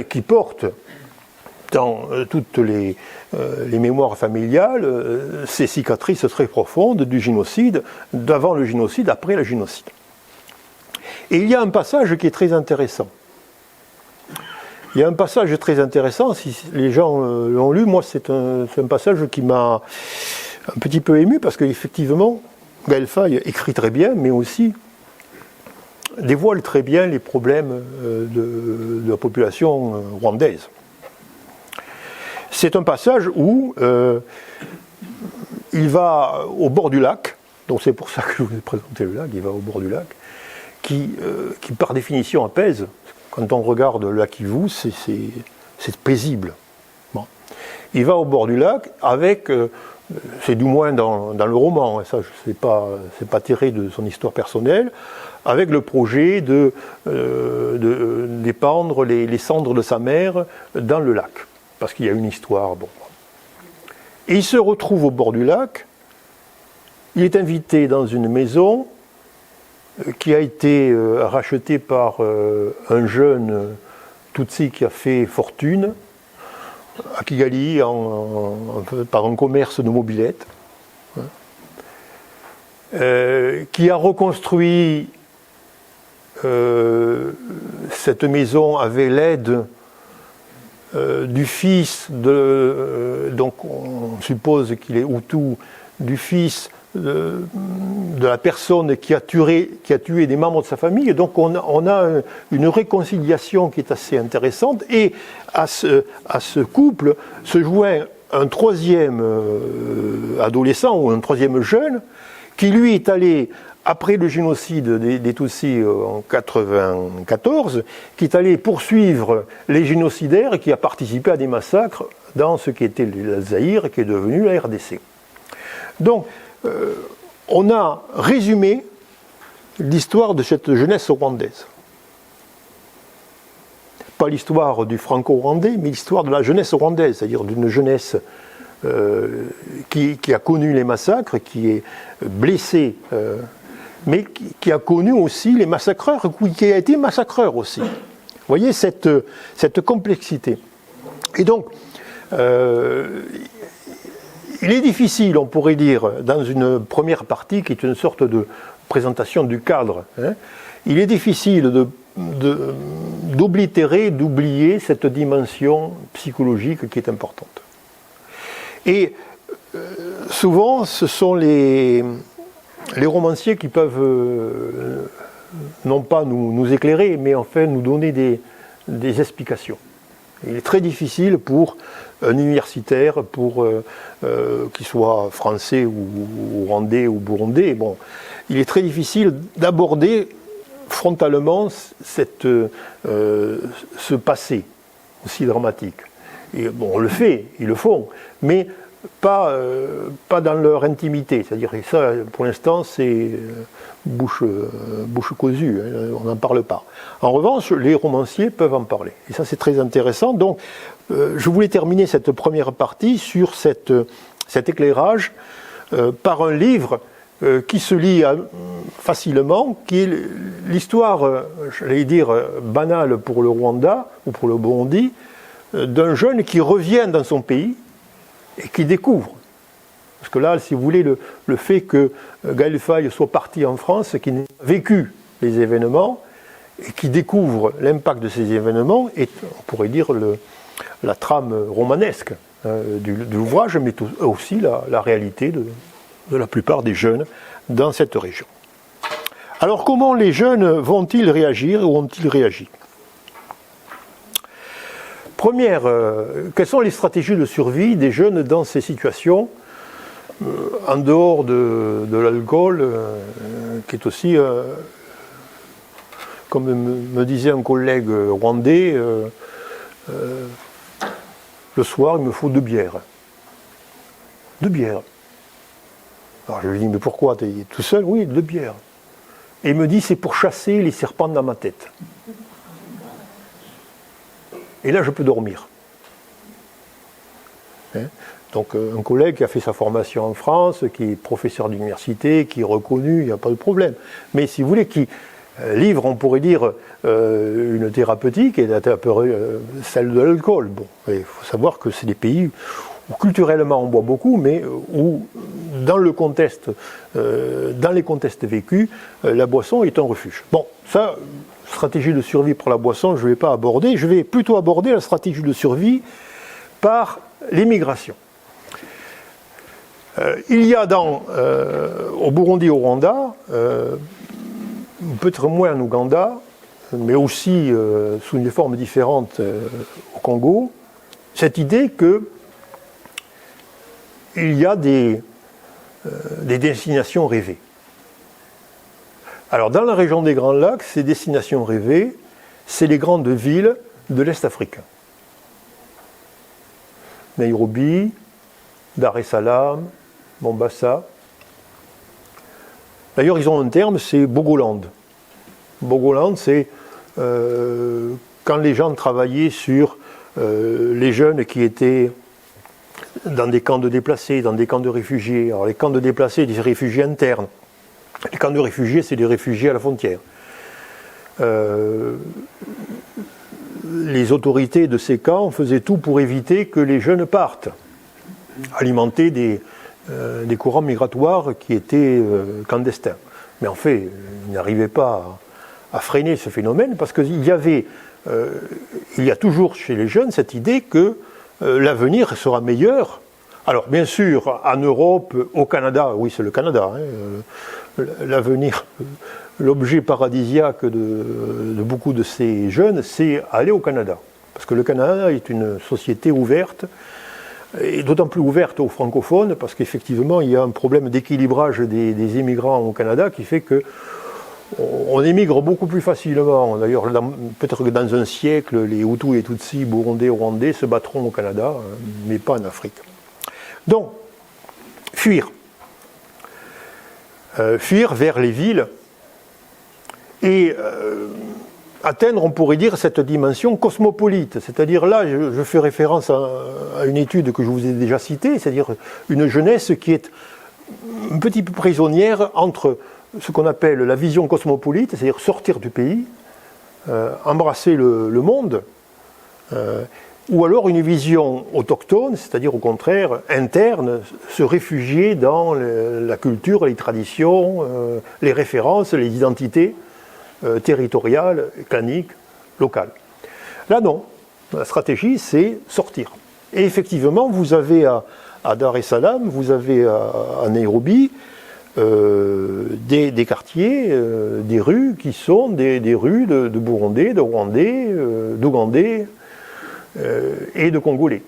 qui porte dans toutes les mémoires familiales ces cicatrices très profondes du génocide, d'avant le génocide, après le génocide. Et il y a un passage qui est très intéressant. Il y a un passage très intéressant, si les gens l'ont lu, moi c'est un passage qui m'a un petit peu ému, parce qu'effectivement, Gaël Faye écrit très bien, mais aussi dévoile très bien les problèmes de la population rwandaise. C'est un passage où il va au bord du lac, donc c'est pour ça que je vous ai présenté le lac, il va au bord du lac, qui par définition apaise. Quand on regarde le lac Kivu, c'est paisible. Bon. Il va au bord du lac avec, c'est du moins dans le roman, ça c'est pas tiré de son histoire personnelle, avec le projet d'épandre les cendres de sa mère dans le lac, parce qu'il y a une histoire. Bon. Et il se retrouve au bord du lac, il est invité dans une maison qui a été racheté par un jeune Tutsi qui a fait fortune à Kigali par un commerce de mobylettes, qui a reconstruit cette maison avec l'aide du fils donc on suppose qu'il est Hutu, du fils de la personne qui a tué des membres de sa famille, et donc on a une réconciliation qui est assez intéressante, et à ce couple se joint un troisième adolescent ou un troisième jeune qui lui est allé, après le génocide des Tutsis en 1994, qui est allé poursuivre les génocidaires et qui a participé à des massacres dans ce qui était le Zaïre, qui est devenu la RDC. Donc, on a résumé l'histoire de cette jeunesse rwandaise. Pas l'histoire du franco-rwandais, mais l'histoire de la jeunesse rwandaise, c'est-à-dire d'une jeunesse qui a connu les massacres, qui est blessée, mais qui a connu aussi les massacreurs, qui a été massacreur aussi. Vous voyez cette complexité. Et donc, il est difficile, on pourrait dire, dans une première partie, qui est une sorte de présentation du cadre, il est difficile d'oblitérer, d'oublier cette dimension psychologique qui est importante. Et souvent, ce sont les romanciers qui peuvent, non pas nous éclairer, mais en fait nous donner des explications. Il est très difficile pour un universitaire, qu'il soit français ou rwandais ou burundais, bon, il est très difficile d'aborder frontalement ce passé aussi dramatique. Et bon, on le fait, ils le font, mais pas dans leur intimité. C'est-à-dire que ça, pour l'instant, c'est bouche cousue, on n'en parle pas. En revanche, les romanciers peuvent en parler. Et ça, c'est très intéressant. Donc, je voulais terminer cette première partie sur cet éclairage par un livre qui se lit facilement, qui est l'histoire, j'allais dire, banale pour le Rwanda ou pour le Burundi, d'un jeune qui revient dans son pays et qui découvre. Parce que là, si vous voulez, le fait que Gaël Faye soit parti en France, qui n'a vécu les événements, et qui découvre l'impact de ces événements, est, on pourrait dire, la trame romanesque de l'ouvrage, mais aussi la réalité de la plupart des jeunes dans cette région. Alors, comment les jeunes vont-ils réagir ou ont-ils réagi ? Première, quelles sont les stratégies de survie des jeunes dans ces situations, en dehors de l'alcool, qui est aussi, comme me disait un collègue rwandais, le soir, il me faut 2 bières. 2 bières. Alors je lui dis, mais pourquoi, tu es tout seul? Oui, 2 bières. Et il me dit, c'est pour chasser les serpents dans ma tête. Et là, je peux dormir. Donc, un collègue qui a fait sa formation en France, qui est professeur d'université, qui est reconnu, il n'y a pas de problème. Mais si vous voulez, qui livre, on pourrait dire, une thérapeutique, et celle de l'alcool. Bon, il faut savoir que c'est des pays où culturellement on boit beaucoup, mais où dans les contextes vécus, la boisson est un refuge. Bon, ça, stratégie de survie pour la boisson, je ne vais pas aborder. Je vais plutôt aborder la stratégie de survie par l'émigration. Il y a au Burundi et au Rwanda, peut-être moins en Ouganda, mais aussi sous une forme différente au Congo, cette idée qu'il y a des destinations rêvées. Alors dans la région des Grands Lacs, ces destinations rêvées, c'est les grandes villes de l'Est africain. Nairobi, Dar es Salaam, Mombasa. D'ailleurs, ils ont un terme, c'est Bogoland. Bogoland, c'est quand les gens travaillaient sur les jeunes qui étaient dans des camps de déplacés, dans des camps de réfugiés. Alors les camps de déplacés, des réfugiés internes. Les camps de réfugiés, c'est des réfugiés à la frontière. Les autorités de ces camps faisaient tout pour éviter que les jeunes partent, alimenter des courants migratoires qui étaient clandestins. Mais en fait, ils n'arrivaient pas à freiner ce phénomène parce qu'il y a toujours chez les jeunes cette idée que l'avenir sera meilleur. Alors bien sûr, en Europe, au Canada, oui c'est le Canada, l'avenir, l'objet paradisiaque de beaucoup de ces jeunes, c'est aller au Canada. Parce que le Canada est une société ouverte, et d'autant plus ouverte aux francophones, parce qu'effectivement, il y a un problème d'équilibrage des immigrants au Canada qui fait qu'on émigre beaucoup plus facilement. D'ailleurs, peut-être que dans un siècle, les Hutus et Tutsis, Burundais, Rwandais se battront au Canada, mais pas en Afrique. Donc, fuir. Fuir vers les villes et atteindre, on pourrait dire, cette dimension cosmopolite. C'est-à-dire là, je fais référence à une étude que je vous ai déjà citée, c'est-à-dire une jeunesse qui est un petit peu prisonnière entre ce qu'on appelle la vision cosmopolite, c'est-à-dire sortir du pays, embrasser le monde, ou alors une vision autochtone, c'est-à-dire au contraire interne, se réfugier dans la culture, les traditions, les références, les identités territoriales, claniques, locales. Là non, la stratégie c'est sortir. Et effectivement, vous avez à Dar es Salaam, vous avez à Nairobi des quartiers, des rues qui sont des rues de Burundais, de Rwandais, d'Ougandais, et de Congolais.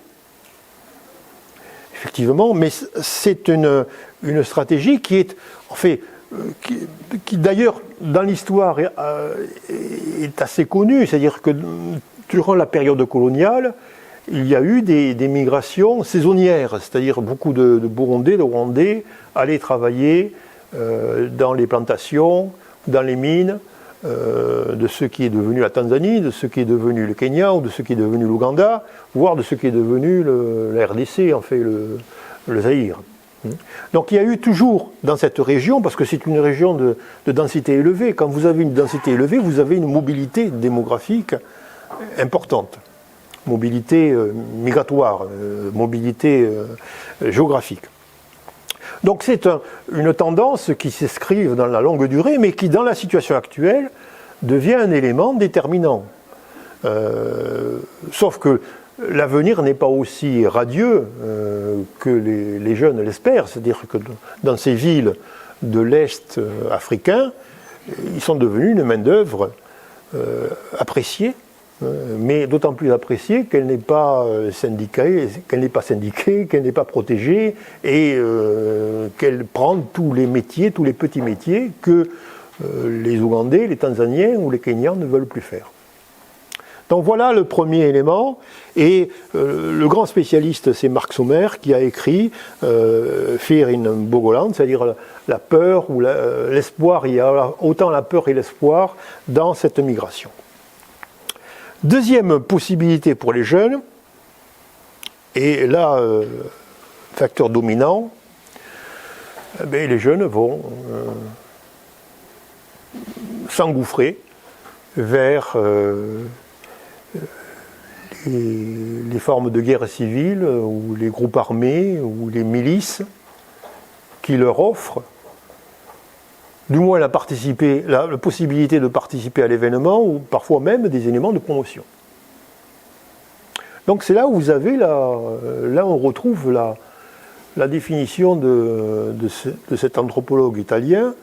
Effectivement, mais c'est une stratégie qui est, en fait, qui d'ailleurs, dans l'histoire, est assez connue. C'est-à-dire que durant la période coloniale, il y a eu des migrations saisonnières, c'est-à-dire beaucoup de Burundais, de Rwandais allaient travailler dans les plantations, dans les mines, de ce qui est devenu la Tanzanie, de ce qui est devenu le Kenya, ou de ce qui est devenu l'Ouganda, voire de ce qui est devenu la RDC, en fait, le Zaïre. Donc il y a eu toujours dans cette région, parce que c'est une région de densité élevée, quand vous avez une densité élevée, vous avez une mobilité démographique importante, mobilité migratoire, mobilité géographique. Donc c'est une tendance qui s'inscrive dans la longue durée, mais qui, dans la situation actuelle, devient un élément déterminant. Sauf que l'avenir n'est pas aussi radieux que les jeunes l'espèrent. C'est-à-dire que dans ces villes de l'Est africain, ils sont devenus une main-d'œuvre appréciée, mais d'autant plus appréciée qu'elle n'est pas syndiquée, qu'elle n'est pas protégée, et qu'elle prend tous les métiers, tous les petits métiers que les Ougandais, les Tanzaniens ou les Kenyans ne veulent plus faire. Donc voilà le premier élément, et le grand spécialiste c'est Mark Sommer qui a écrit Fear in Bogoland, c'est-à-dire la peur ou l'espoir, il y a autant la peur et l'espoir dans cette migration. Deuxième possibilité pour les jeunes, et là, facteur dominant, les jeunes vont s'engouffrer vers les formes de guerre civile, ou les groupes armés, ou les milices, qui leur offre du moins la possibilité de participer à l'événement ou parfois même des éléments de promotion. Donc c'est là où vous avez, là on retrouve la définition de cet anthropologue italien,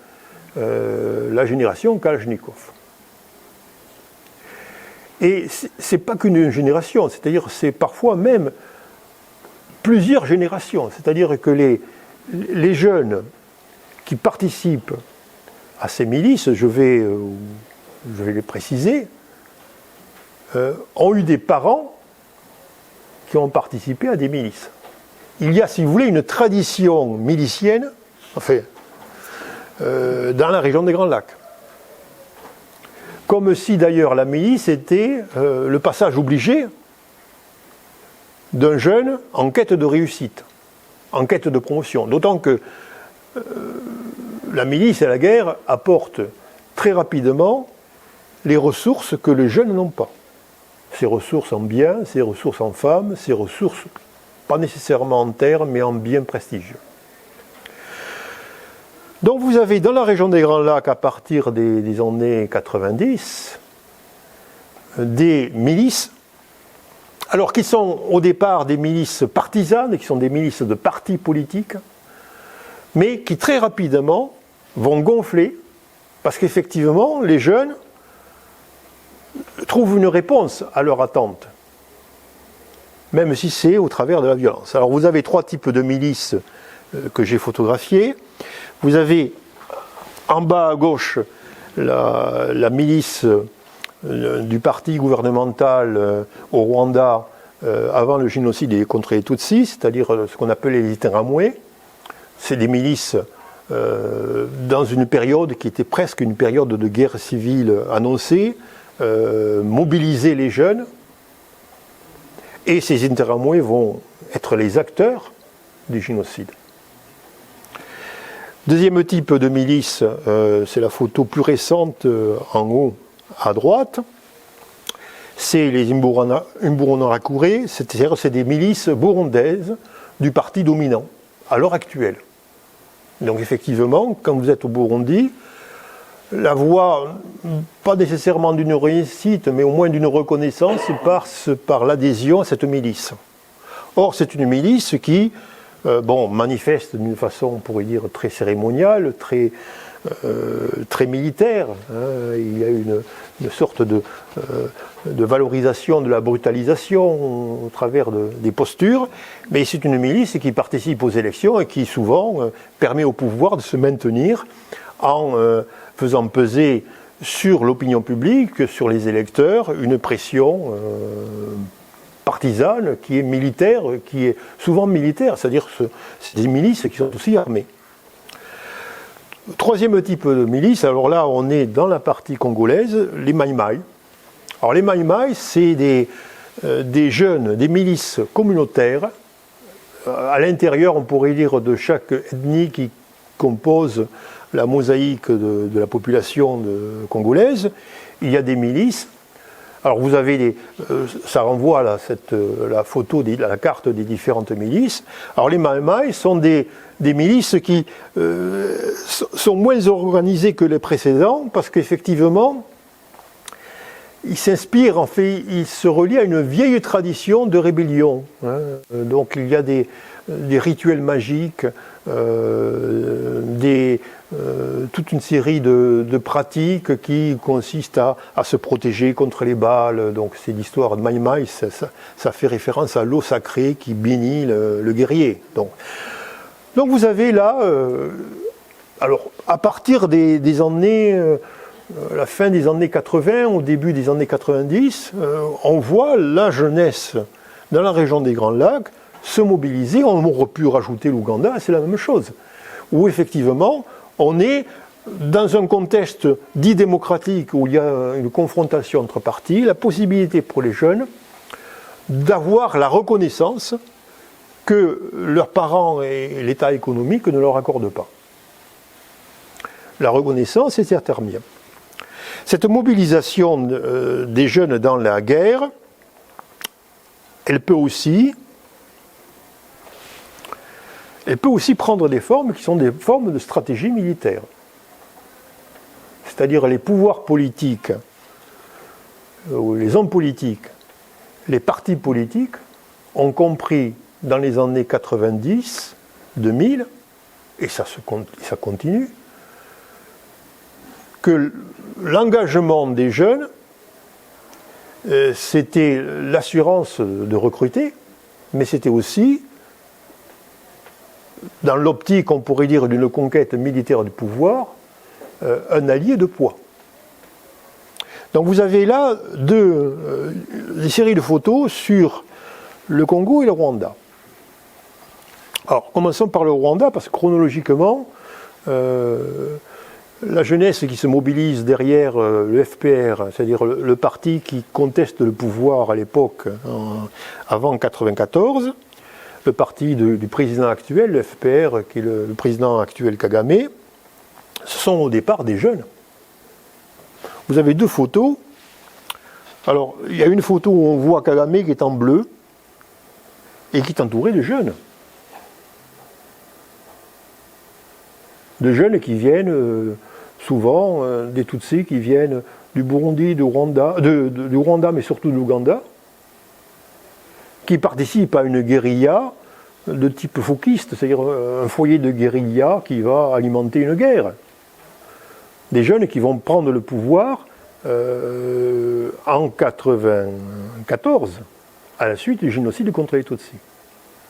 la génération Kalachnikov. Et c'est pas qu'une génération, c'est-à-dire c'est parfois même plusieurs générations, c'est-à-dire que les jeunes qui participent à ces milices, je vais les préciser, ont eu des parents qui ont participé à des milices. Il y a, si vous voulez, une tradition milicienne, enfin, dans la région des Grands Lacs. Comme si d'ailleurs la milice était le passage obligé d'un jeune en quête de réussite, en quête de promotion. D'autant que la milice et la guerre apportent très rapidement les ressources que les jeunes n'ont pas. Ces ressources en biens, ces ressources en femmes, ces ressources pas nécessairement en terre, mais en biens prestigieux. Donc vous avez dans la région des Grands Lacs, à partir des années 90, des milices, alors qui sont au départ des milices partisanes, qui sont des milices de partis politiques, mais qui très rapidement vont gonfler, parce qu'effectivement, les jeunes trouvent une réponse à leur attente, même si c'est au travers de la violence. Alors vous avez 3 types de milices que j'ai photographiées. Vous avez en bas à gauche la milice du parti gouvernemental au Rwanda avant le génocide et contre les Tutsis, c'est-à-dire ce qu'on appelait les Interahamwe. C'est des milices dans une période qui était presque une période de guerre civile annoncée, mobiliser les jeunes. Et ces Interahamwe vont être les acteurs du génocide. Deuxième type de milice, c'est la photo plus récente en haut à droite. C'est les Imbonerakure, c'est-à-dire c'est des milices burundaises du parti dominant à l'heure actuelle. Donc effectivement, quand vous êtes au Burundi, la voie, pas nécessairement d'une réussite, mais au moins d'une reconnaissance passe par l'adhésion à cette milice. Or, c'est une milice qui manifeste d'une façon, on pourrait dire, très cérémoniale, très militaire. Il y a une sorte de valorisation de la brutalisation au travers des postures, mais c'est une milice qui participe aux élections et qui souvent permet au pouvoir de se maintenir en faisant peser sur l'opinion publique, sur les électeurs, une pression partisane qui est militaire, qui est souvent militaire, c'est-à-dire que c'est des milices qui sont aussi armées. Troisième type de milice, alors là on est dans la partie congolaise, les Maïmaï. Alors les Maïmaï, c'est des jeunes, des milices communautaires, à l'intérieur on pourrait dire de chaque ethnie qui compose la mosaïque de la population congolaise, il y a des milices. Alors vous avez ça renvoie à la photo, la carte des différentes milices. Alors les Maïmaï sont des milices qui sont moins organisées que les précédents parce qu'effectivement, ils s'inspirent, en fait, ils se relient à une vieille tradition de rébellion. Donc il y a des rituels magiques, toute une série de pratiques qui consistent à se protéger contre les balles. Donc c'est l'histoire de Maïmaï, ça fait référence à l'eau sacrée qui bénit le guerrier. Donc vous avez là, alors à partir des années, la fin des années 80, au début des années 90, on voit la jeunesse dans la région des Grands Lacs se mobiliser. On aurait pu rajouter l'Ouganda, c'est la même chose. Où effectivement, on est dans un contexte dit démocratique où il y a une confrontation entre partis, la possibilité pour les jeunes d'avoir la reconnaissance que leurs parents et l'État économique ne leur accordent pas. La reconnaissance est terminée. Cette mobilisation des jeunes dans la guerre, elle peut aussi elle peut aussi prendre des formes qui sont des formes de stratégie militaire. C'est-à-dire les pouvoirs politiques, ou les hommes politiques, les partis politiques ont compris dans les années 90, 2000, et ça continue, que l'engagement des jeunes, c'était l'assurance de recruter, mais c'était aussi, dans l'optique, on pourrait dire, d'une conquête militaire du pouvoir, un allié de poids. Donc vous avez là des séries de photos sur le Congo et le Rwanda. Alors commençons par le Rwanda, parce que chronologiquement, la jeunesse qui se mobilise derrière le FPR, c'est-à-dire le parti qui conteste le pouvoir à l'époque, avant 1994, le parti du président actuel, le FPR, qui est le président actuel Kagame, ce sont au départ des jeunes. Vous avez deux photos. Alors, il y a une photo où on voit Kagame qui est en bleu et qui est entouré de jeunes. De jeunes qui viennent souvent, des Tutsis qui viennent du Burundi, du Rwanda, mais surtout de l'Ouganda, qui participent à une guérilla de type fauquiste, c'est-à-dire un foyer de guérilla qui va alimenter une guerre. Des jeunes qui vont prendre le pouvoir en 1994, à la suite du génocide contre les Tutsis,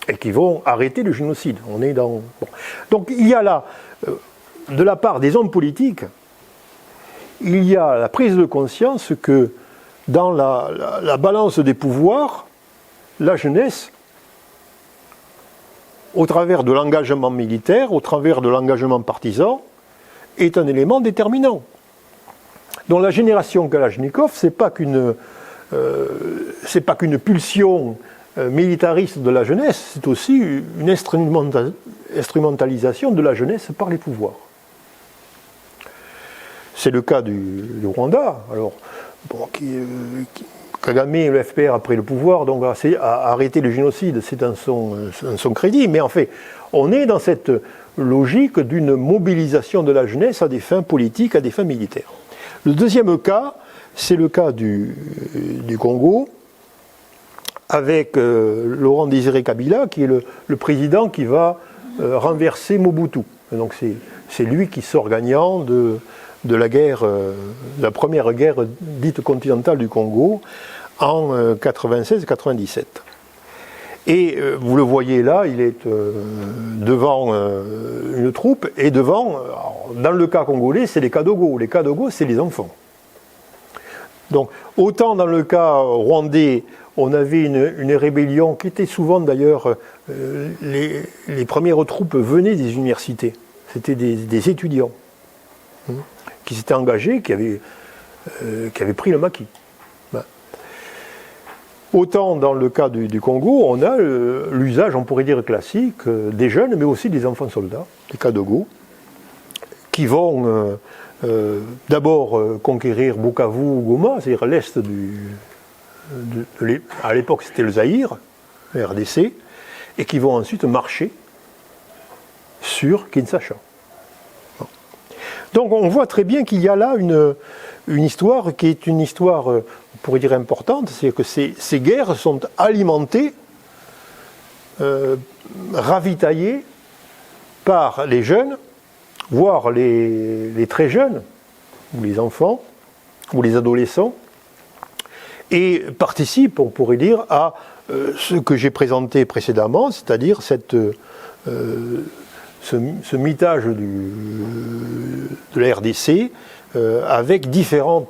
et qui vont arrêter le génocide. On est dans... Bon. Donc il y a là, de la part des hommes politiques, il y a la prise de conscience que dans la balance des pouvoirs, la jeunesse, au travers de l'engagement militaire, au travers de l'engagement partisan, est un élément déterminant. Donc la génération Kalachnikov, c'est pas qu'une pulsion militariste de la jeunesse, c'est aussi une instrumentalisation de la jeunesse par les pouvoirs. C'est le cas du Rwanda. Alors, bon, Kagame et le FPR a pris le pouvoir, donc a arrêté le génocide, c'est dans son crédit, mais en fait, on est dans cette logique d'une mobilisation de la jeunesse à des fins politiques, à des fins militaires. Le deuxième cas, c'est le cas du Congo, avec Laurent Désiré Kabila, qui est le président qui va renverser Mobutu. Et donc c'est lui qui sort gagnant de la guerre, la première guerre dite continentale du Congo en 96-97. Et vous le voyez là, il est devant une troupe, et devant, dans le cas congolais, c'est les Kadogo. Les Kadogo, c'est les enfants. Donc, autant dans le cas rwandais, on avait une rébellion qui était souvent d'ailleurs, les premières troupes venaient des universités. C'était des étudiants qui s'étaient engagés, qui avaient pris le maquis. Autant dans le cas du Congo, on a l'usage, on pourrait dire classique, des jeunes, mais aussi des enfants soldats, les Kadogo, qui vont d'abord conquérir Bukavu ou Goma, c'est-à-dire l'est à l'époque c'était le Zaïre, le RDC, et qui vont ensuite marcher sur Kinshasa. Donc on voit très bien qu'il y a là une histoire qui est une histoire, on pourrait dire importante, c'est que ces guerres sont alimentées, ravitaillées par les jeunes, voire les très jeunes, ou les enfants, ou les adolescents, et participent, on pourrait dire, à ce que j'ai présenté précédemment, c'est-à-dire ce mitage de la RDC avec différents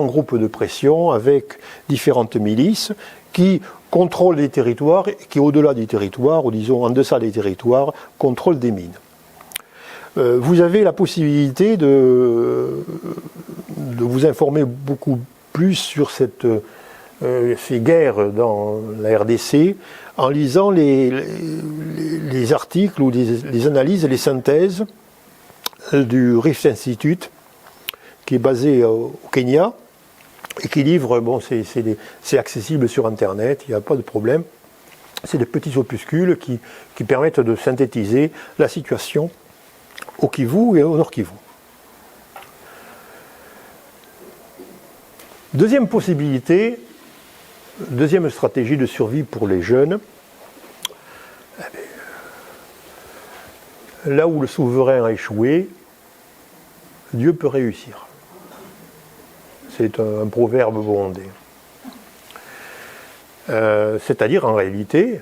groupes de pression, avec différentes milices qui contrôlent les territoires, qui au-delà du territoire, ou disons en deçà des territoires, contrôlent des mines. Vous avez la possibilité de vous informer beaucoup plus sur ces guerres dans la RDC en lisant les articles ou les analyses, les synthèses du Rift Institute, qui est basé au Kenya, et qui livre, bon, c'est accessible sur Internet, il n'y a pas de problème, C'est des petits opuscules qui permettent de synthétiser la situation au Kivu et au Nord Kivu. Deuxième possibilité, deuxième stratégie de survie pour les jeunes, là où le souverain a échoué, Dieu peut réussir. C'est un proverbe burundais. C'est-à-dire en réalité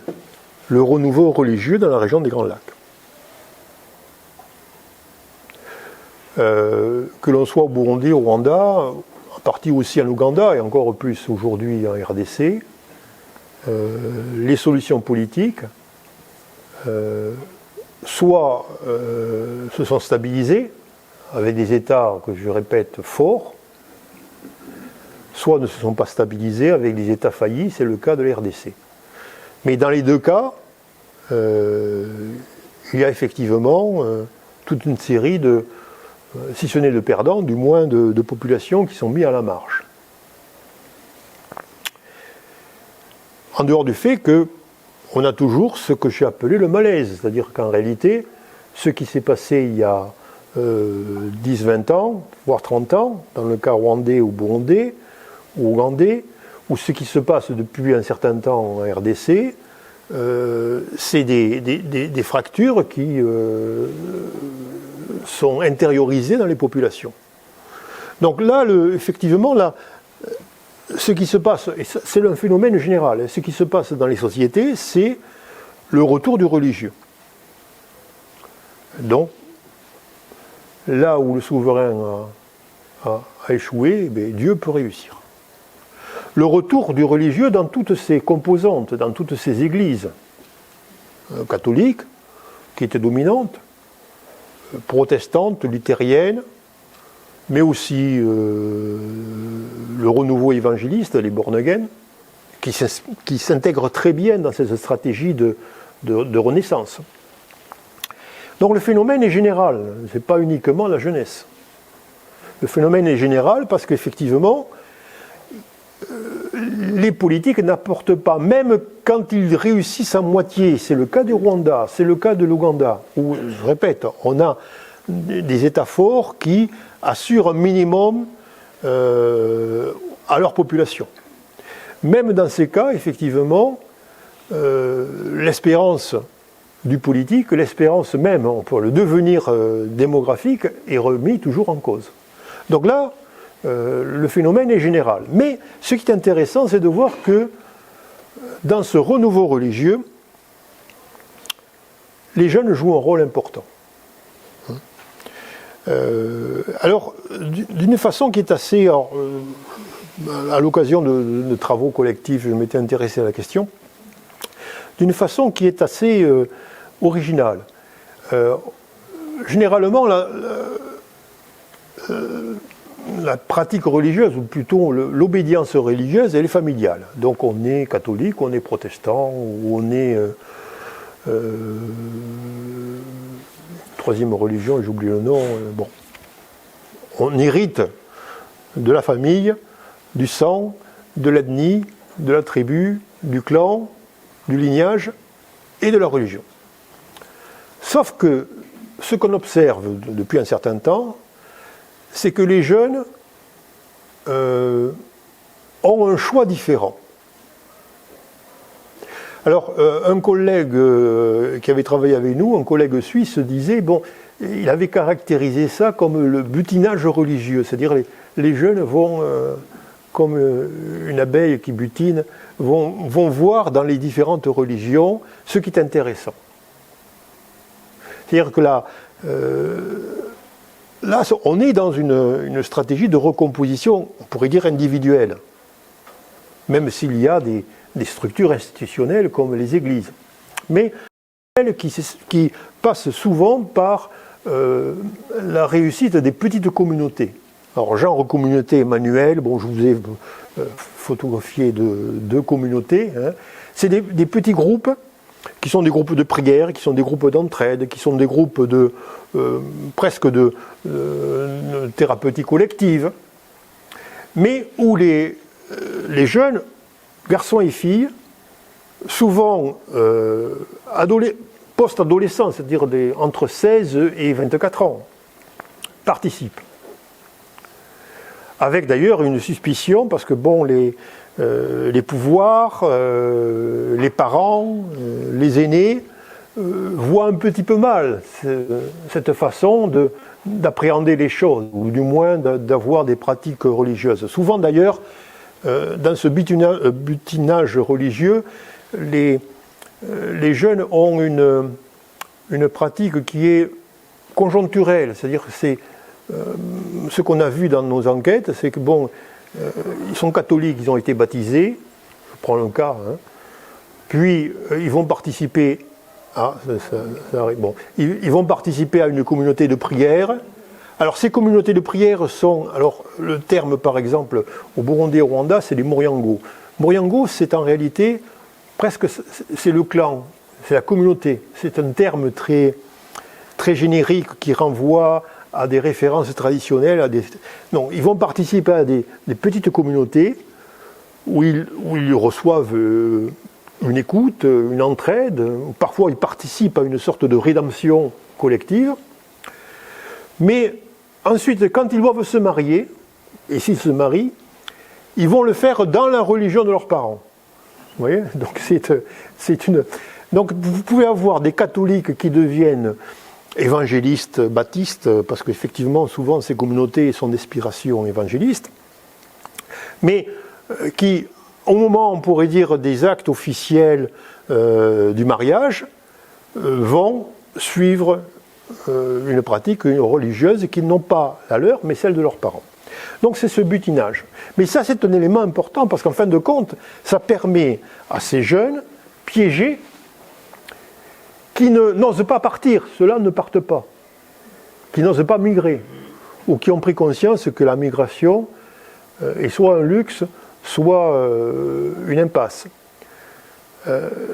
le renouveau religieux dans la région des Grands Lacs. Que l'on soit au Burundi, au Rwanda, en partie aussi en Ouganda et encore plus aujourd'hui en RDC, les solutions politiques soit se sont stabilisées avec des États, que je répète, forts, soit ne se sont pas stabilisés avec des États faillis, c'est le cas de la RDC. Mais dans les deux cas, il y a effectivement toute une série de, si ce n'est de perdants, du moins de populations qui sont mises à la marge. En dehors du fait qu'on a toujours ce que j'ai appelé le malaise, c'est-à-dire qu'en réalité, ce qui s'est passé il y a 10-20 ans, voire 30 ans, dans le cas rwandais ou burundais, ou ougandais, ou ce qui se passe depuis un certain temps en RDC, c'est des fractures qui sont intériorisées dans les populations. Donc là, effectivement, là, ce qui se passe, et c'est un phénomène général, ce qui se passe dans les sociétés, c'est le retour du religieux. Donc, là où le souverain a échoué, eh Dieu peut réussir. Le retour du religieux dans toutes ses composantes, dans toutes ses églises catholiques, qui étaient dominantes, protestantes, luthériennes, mais aussi le renouveau évangéliste, les born again, qui s'intègrent très bien dans cette stratégie de renaissance. Donc le phénomène est général, ce n'est pas uniquement la jeunesse. Le phénomène est général parce qu'effectivement, les politiques n'apportent pas, même quand ils réussissent à moitié, c'est le cas du Rwanda, c'est le cas de l'Ouganda, où, je répète, on a des États forts qui assurent un minimum à leur population. Même dans ces cas, effectivement, l'espérance du politique, l'espérance même pour le devenir démographique est remis toujours en cause. Donc là, le phénomène est général. Mais ce qui est intéressant, c'est de voir que dans ce renouveau religieux, les jeunes jouent un rôle important. Alors, d'une façon qui est assez... Alors, à l'occasion de travaux collectifs, je m'étais intéressé à la question, d'une façon qui est assez originale. Généralement, la pratique religieuse, ou plutôt l'obédience religieuse, elle est familiale. Donc on est catholique, on est protestant, ou on est... troisième religion, j'oublie le nom. Bon. On hérite de la famille, du sang, de l'ethnie, de la tribu, du clan, du lignage et de la religion. Sauf que ce qu'on observe depuis un certain temps, c'est que les jeunes ont un choix différent. Alors, un collègue qui avait travaillé avec nous, un collègue suisse, disait, bon, il avait caractérisé ça comme le butinage religieux, c'est-à-dire les jeunes vont, comme une abeille qui butine, vont voir dans les différentes religions ce qui est intéressant. C'est-à-dire que là, on est dans une stratégie de recomposition, on pourrait dire individuelle, même s'il y a des structures institutionnelles comme les églises. Mais celles qui passent souvent par la réussite des petites communautés. Alors, genre communauté Emmanuel, bon, je vous ai photographié deux communautés. Hein. C'est des petits groupes qui sont des groupes de prière, qui sont des groupes d'entraide, qui sont des groupes presque de thérapeutie collective, mais où les jeunes, garçons et filles, souvent post-adolescents, c'est-à-dire entre 16 et 24 ans, participent. Avec d'ailleurs une suspicion, parce que bon, les pouvoirs, les parents, les aînés, voient un petit peu mal cette façon d'appréhender les choses, ou du moins d'avoir des pratiques religieuses. Souvent d'ailleurs, dans ce butinage religieux, les jeunes ont une pratique qui est conjoncturelle, c'est-à-dire que c'est ce qu'on a vu dans nos enquêtes, c'est que bon, ils sont catholiques, ils ont été baptisés, je prends le cas, hein, puis ils vont participer ils vont participer à une communauté de prière. Alors ces communautés de prière sont, alors le terme par exemple au Burundi et au Rwanda, c'est les Muryango. Muryango, c'est en réalité presque, c'est le clan, c'est la communauté. C'est un terme très, très générique qui renvoie à des références traditionnelles. Non, ils vont participer à des petites communautés où ils reçoivent une écoute, une entraide. Parfois, ils participent à une sorte de rédemption collective. Mais ensuite, quand ils doivent se marier, et s'ils se marient, ils vont le faire dans la religion de leurs parents. Vous voyez ? Donc, Donc, vous pouvez avoir des catholiques qui deviennent évangélistes, baptistes, parce qu'effectivement, souvent, ces communautés sont d'inspiration évangéliste, mais qui, au moment, on pourrait dire, des actes officiels du mariage, vont suivre une pratique religieuse qui n'ont pas la leur, mais celle de leurs parents. Donc c'est ce butinage. Mais ça, c'est un élément important, parce qu'en fin de compte, ça permet à ces jeunes piégés qui n'osent pas partir, ceux-là ne partent pas, qui n'osent pas migrer, ou qui ont pris conscience que la migration est soit un luxe, soit une impasse.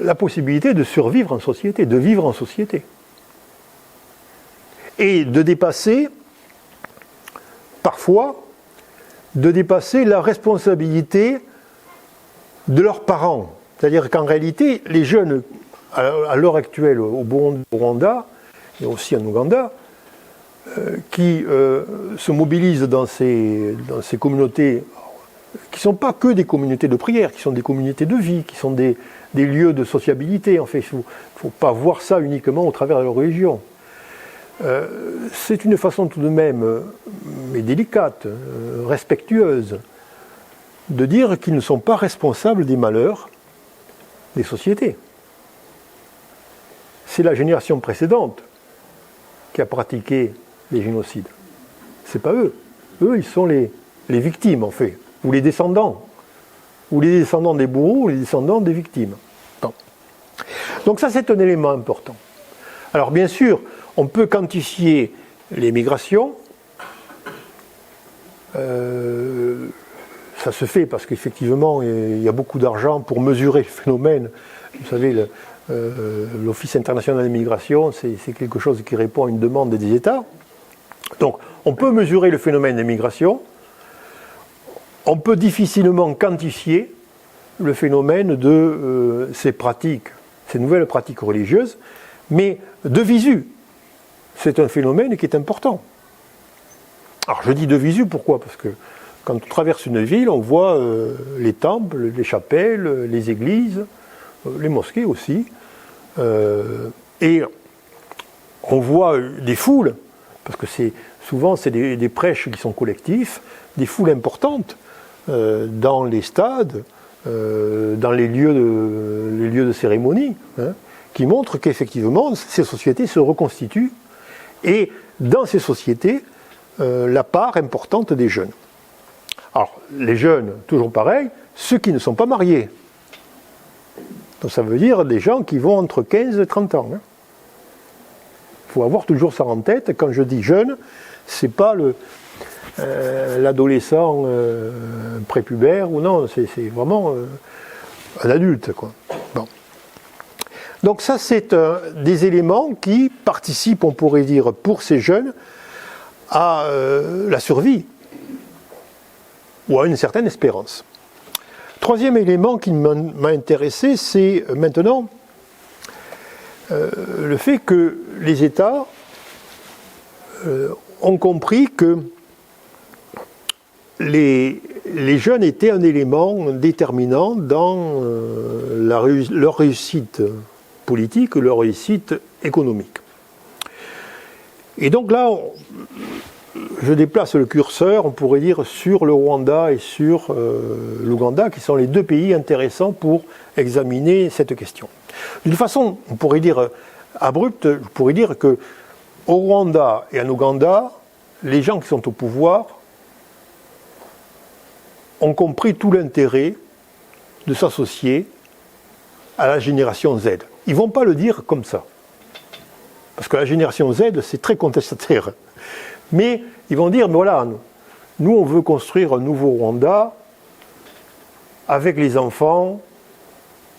La possibilité de survivre en société, de vivre en société. Et de dépasser, parfois, la responsabilité de leurs parents. C'est-à-dire qu'en réalité, les jeunes, à l'heure actuelle, au Rwanda, et aussi en Ouganda, qui se mobilisent dans ces communautés, qui ne sont pas que des communautés de prière, qui sont des communautés de vie, qui sont des lieux de sociabilité. En fait, il ne faut pas voir ça uniquement au travers de leur religion. C'est une façon tout de même, mais délicate, respectueuse, de dire qu'ils ne sont pas responsables des malheurs des sociétés. C'est la génération précédente qui a pratiqué les génocides. Ce n'est pas eux. Eux, ils sont les victimes, en fait, ou les descendants des bourreaux, ou les descendants des victimes. Bon. Donc ça, c'est un élément important. Alors bien sûr, on peut quantifier les migrations. Ça se fait parce qu'effectivement, il y a beaucoup d'argent pour mesurer le phénomène. Vous savez, l'Office international des migrations, c'est quelque chose qui répond à une demande des États. Donc, on peut mesurer le phénomène des migrations. On peut difficilement quantifier le phénomène de ces pratiques, ces nouvelles pratiques religieuses, mais de visu, c'est un phénomène qui est important. Alors je dis de visu, pourquoi ? Parce que quand on traverse une ville, on voit les temples, les chapelles, les églises, les mosquées aussi, et on voit des foules, parce que souvent c'est des prêches qui sont collectifs, des foules importantes dans les stades, dans les lieux de cérémonie, hein, qui montrent qu'effectivement ces sociétés se reconstituent, et dans ces sociétés, la part importante des jeunes. Alors, les jeunes, toujours pareil, ceux qui ne sont pas mariés. Donc ça veut dire des gens qui vont entre 15 et 30 ans. Il faut avoir toujours ça en tête. Quand je dis jeune, ce n'est pas l'adolescent prépubère, ou non, c'est vraiment un adulte, quoi. Bon. Donc ça, c'est des éléments qui participent, on pourrait dire, pour ces jeunes, à la survie, ou à une certaine espérance. Troisième élément qui m'a intéressé, c'est maintenant le fait que les États ont compris que les jeunes étaient un élément déterminant dans leur réussite politique, leur réussite économique. Et donc là, je déplace le curseur, on pourrait dire, sur le Rwanda et sur l'Ouganda, qui sont les deux pays intéressants pour examiner cette question. D'une façon, on pourrait dire abrupte, je pourrais dire que au Rwanda et en Ouganda, les gens qui sont au pouvoir ont compris tout l'intérêt de s'associer à la génération Z. Ils ne vont pas le dire comme ça. Parce que la génération Z, c'est très contestataire. Mais ils vont dire, mais voilà, nous on veut construire un nouveau Rwanda avec les enfants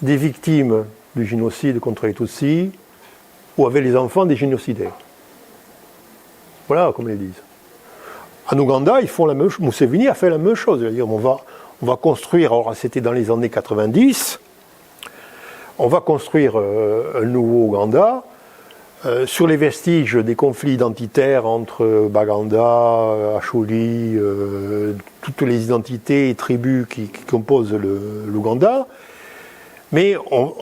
des victimes du génocide contre les Tutsis ou avec les enfants des génocidaires. Voilà comme ils disent. En Ouganda, ils font la même chose. Museveni a fait la même chose. C'est-à-dire, on va construire, alors c'était dans les années 90, on va construire un nouveau Ouganda sur les vestiges des conflits identitaires entre Baganda, Acholi, toutes les identités et tribus qui composent l'Ouganda. Mais on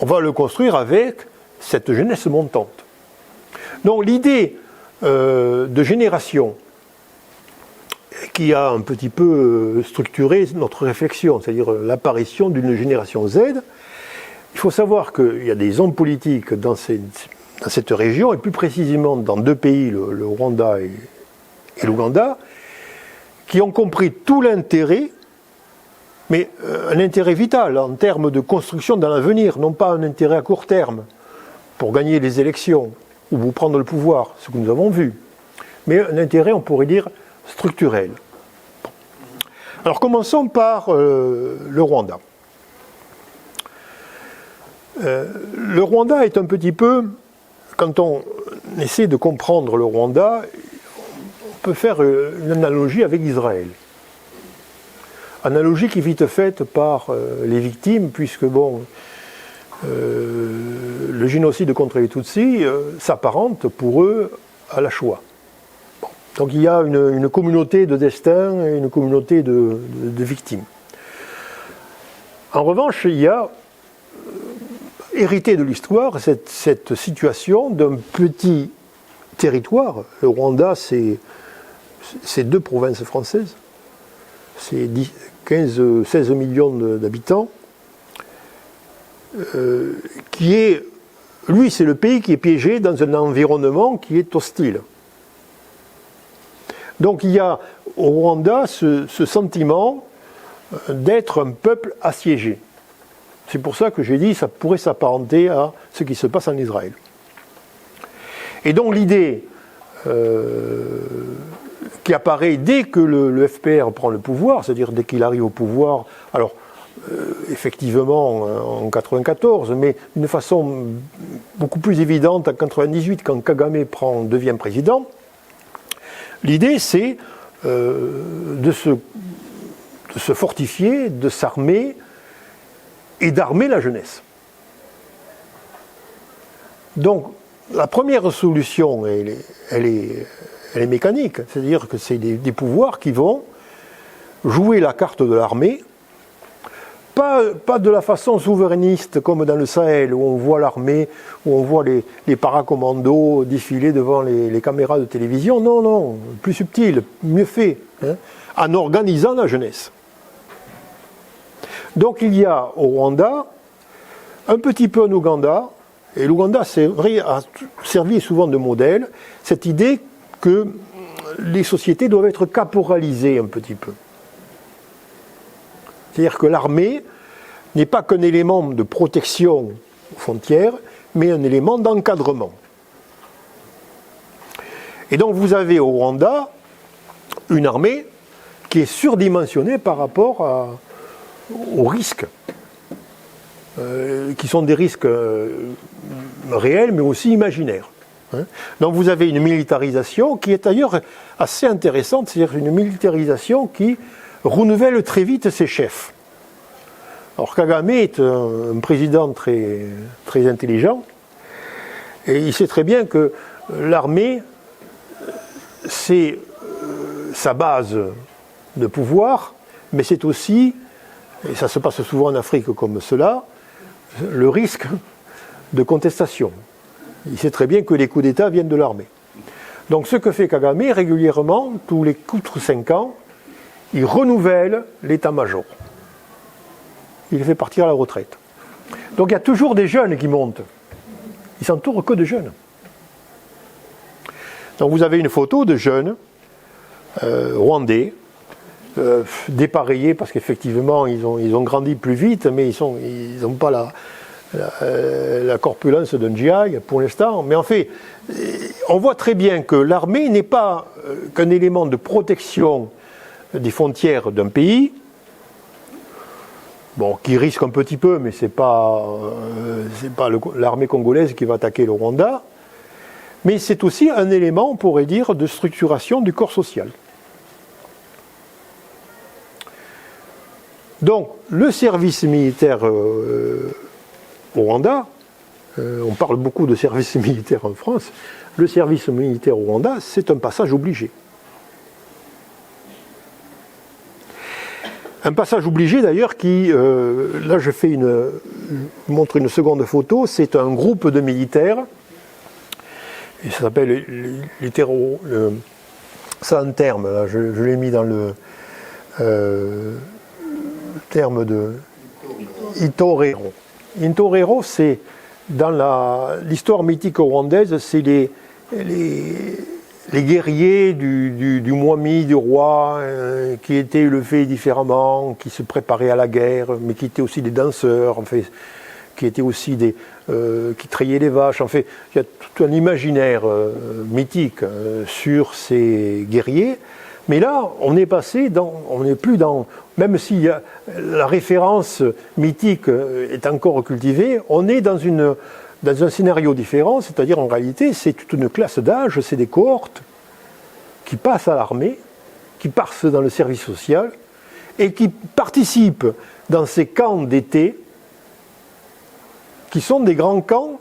va le construire avec cette jeunesse montante. Donc l'idée de génération qui a un petit peu structuré notre réflexion, c'est-à-dire l'apparition d'une génération Z. Il faut savoir qu'il y a des hommes politiques dans cette région, et plus précisément dans deux pays, le Rwanda et l'Ouganda, qui ont compris tout l'intérêt, mais un intérêt vital en termes de construction dans l'avenir, non pas un intérêt à court terme, pour gagner les élections ou vous prendre le pouvoir, ce que nous avons vu, mais un intérêt, on pourrait dire, structurel. Alors commençons par le Rwanda. Le Rwanda est un petit peu, quand on essaie de comprendre le Rwanda, on peut faire une analogie avec Israël. Analogie qui est vite faite par les victimes, puisque bon, le génocide contre les Tutsis s'apparente pour eux à la Shoah. Donc il y a une communauté de destin et une communauté de victimes. En revanche, il y a hérité de l'histoire cette situation d'un petit territoire. Le Rwanda, c'est 2 provinces françaises, c'est 16 millions d'habitants, lui, c'est le pays qui est piégé dans un environnement qui est hostile. Donc il y a au Rwanda ce sentiment d'être un peuple assiégé. C'est pour ça que j'ai dit que ça pourrait s'apparenter à ce qui se passe en Israël. Et donc l'idée qui apparaît dès que le FPR prend le pouvoir, c'est-à-dire dès qu'il arrive au pouvoir, alors effectivement en 1994, mais d'une façon beaucoup plus évidente en 1998 quand Kagame devient président, l'idée c'est de se fortifier, de s'armer et d'armer la jeunesse. Donc la première solution, elle est mécanique, c'est-à-dire que c'est des pouvoirs qui vont jouer la carte de l'armée, pas de la façon souverainiste comme dans le Sahel, où on voit l'armée, où on voit les paracommandos défiler devant les caméras de télévision, non, plus subtil, mieux fait, hein, en organisant la jeunesse. Donc il y a au Rwanda, un petit peu en Ouganda, et l'Ouganda a servi souvent de modèle, cette idée que les sociétés doivent être caporalisées un petit peu. C'est-à-dire que l'armée n'est pas qu'un élément de protection aux frontières, mais un élément d'encadrement. Et donc vous avez au Rwanda une armée qui est surdimensionnée par rapport aux risques, qui sont des risques réels, mais aussi imaginaires. Donc vous avez une militarisation qui est d'ailleurs assez intéressante, c'est-à-dire une militarisation qui renouvelle très vite ses chefs. Alors Kagame est un président très, très intelligent, et il sait très bien que l'armée, c'est sa base de pouvoir, mais c'est aussi, et ça se passe souvent en Afrique comme cela, le risque de contestation. Il sait très bien que les coups d'État viennent de l'armée. Donc ce que fait Kagame, régulièrement, tous les 4-5 ans, il renouvelle l'état-major. Il les fait partir à la retraite. Donc il y a toujours des jeunes qui montent. Il s'entoure que de jeunes. Donc vous avez une photo de jeunes rwandais, dépareillés parce qu'effectivement ils ont grandi plus vite, mais ils n'ont pas la corpulence d'un GI pour l'instant. Mais en fait, on voit très bien que l'armée n'est pas qu'un élément de protection des frontières d'un pays, bon, qui risque un petit peu, mais c'est pas l'armée congolaise qui va attaquer le Rwanda, mais c'est aussi un élément, on pourrait dire, de structuration du corps social. Donc, le service militaire au Rwanda, on parle beaucoup de service militaire en France, le service militaire au Rwanda, c'est un passage obligé. Un passage obligé d'ailleurs qui, là je montre une seconde photo, c'est un groupe de militaires, et ça s'appelle ça en terme, là, je l'ai mis dans le terme de Itorero. Itorero, c'est dans l'histoire mythique rwandaise, c'est les guerriers du Mwami, du roi, qui étaient élevés différemment, qui se préparaient à la guerre, mais qui étaient aussi des danseurs, en fait, qui étaient aussi qui traillaient les vaches. En fait, il y a tout un imaginaire mythique sur ces guerriers. Mais là, on n'est plus dans, même si la référence mythique est encore cultivée, on est dans un scénario différent, c'est-à-dire en réalité, c'est toute une classe d'âge, c'est des cohortes qui passent à l'armée, qui passent dans le service social et qui participent dans ces camps d'été, qui sont des grands camps,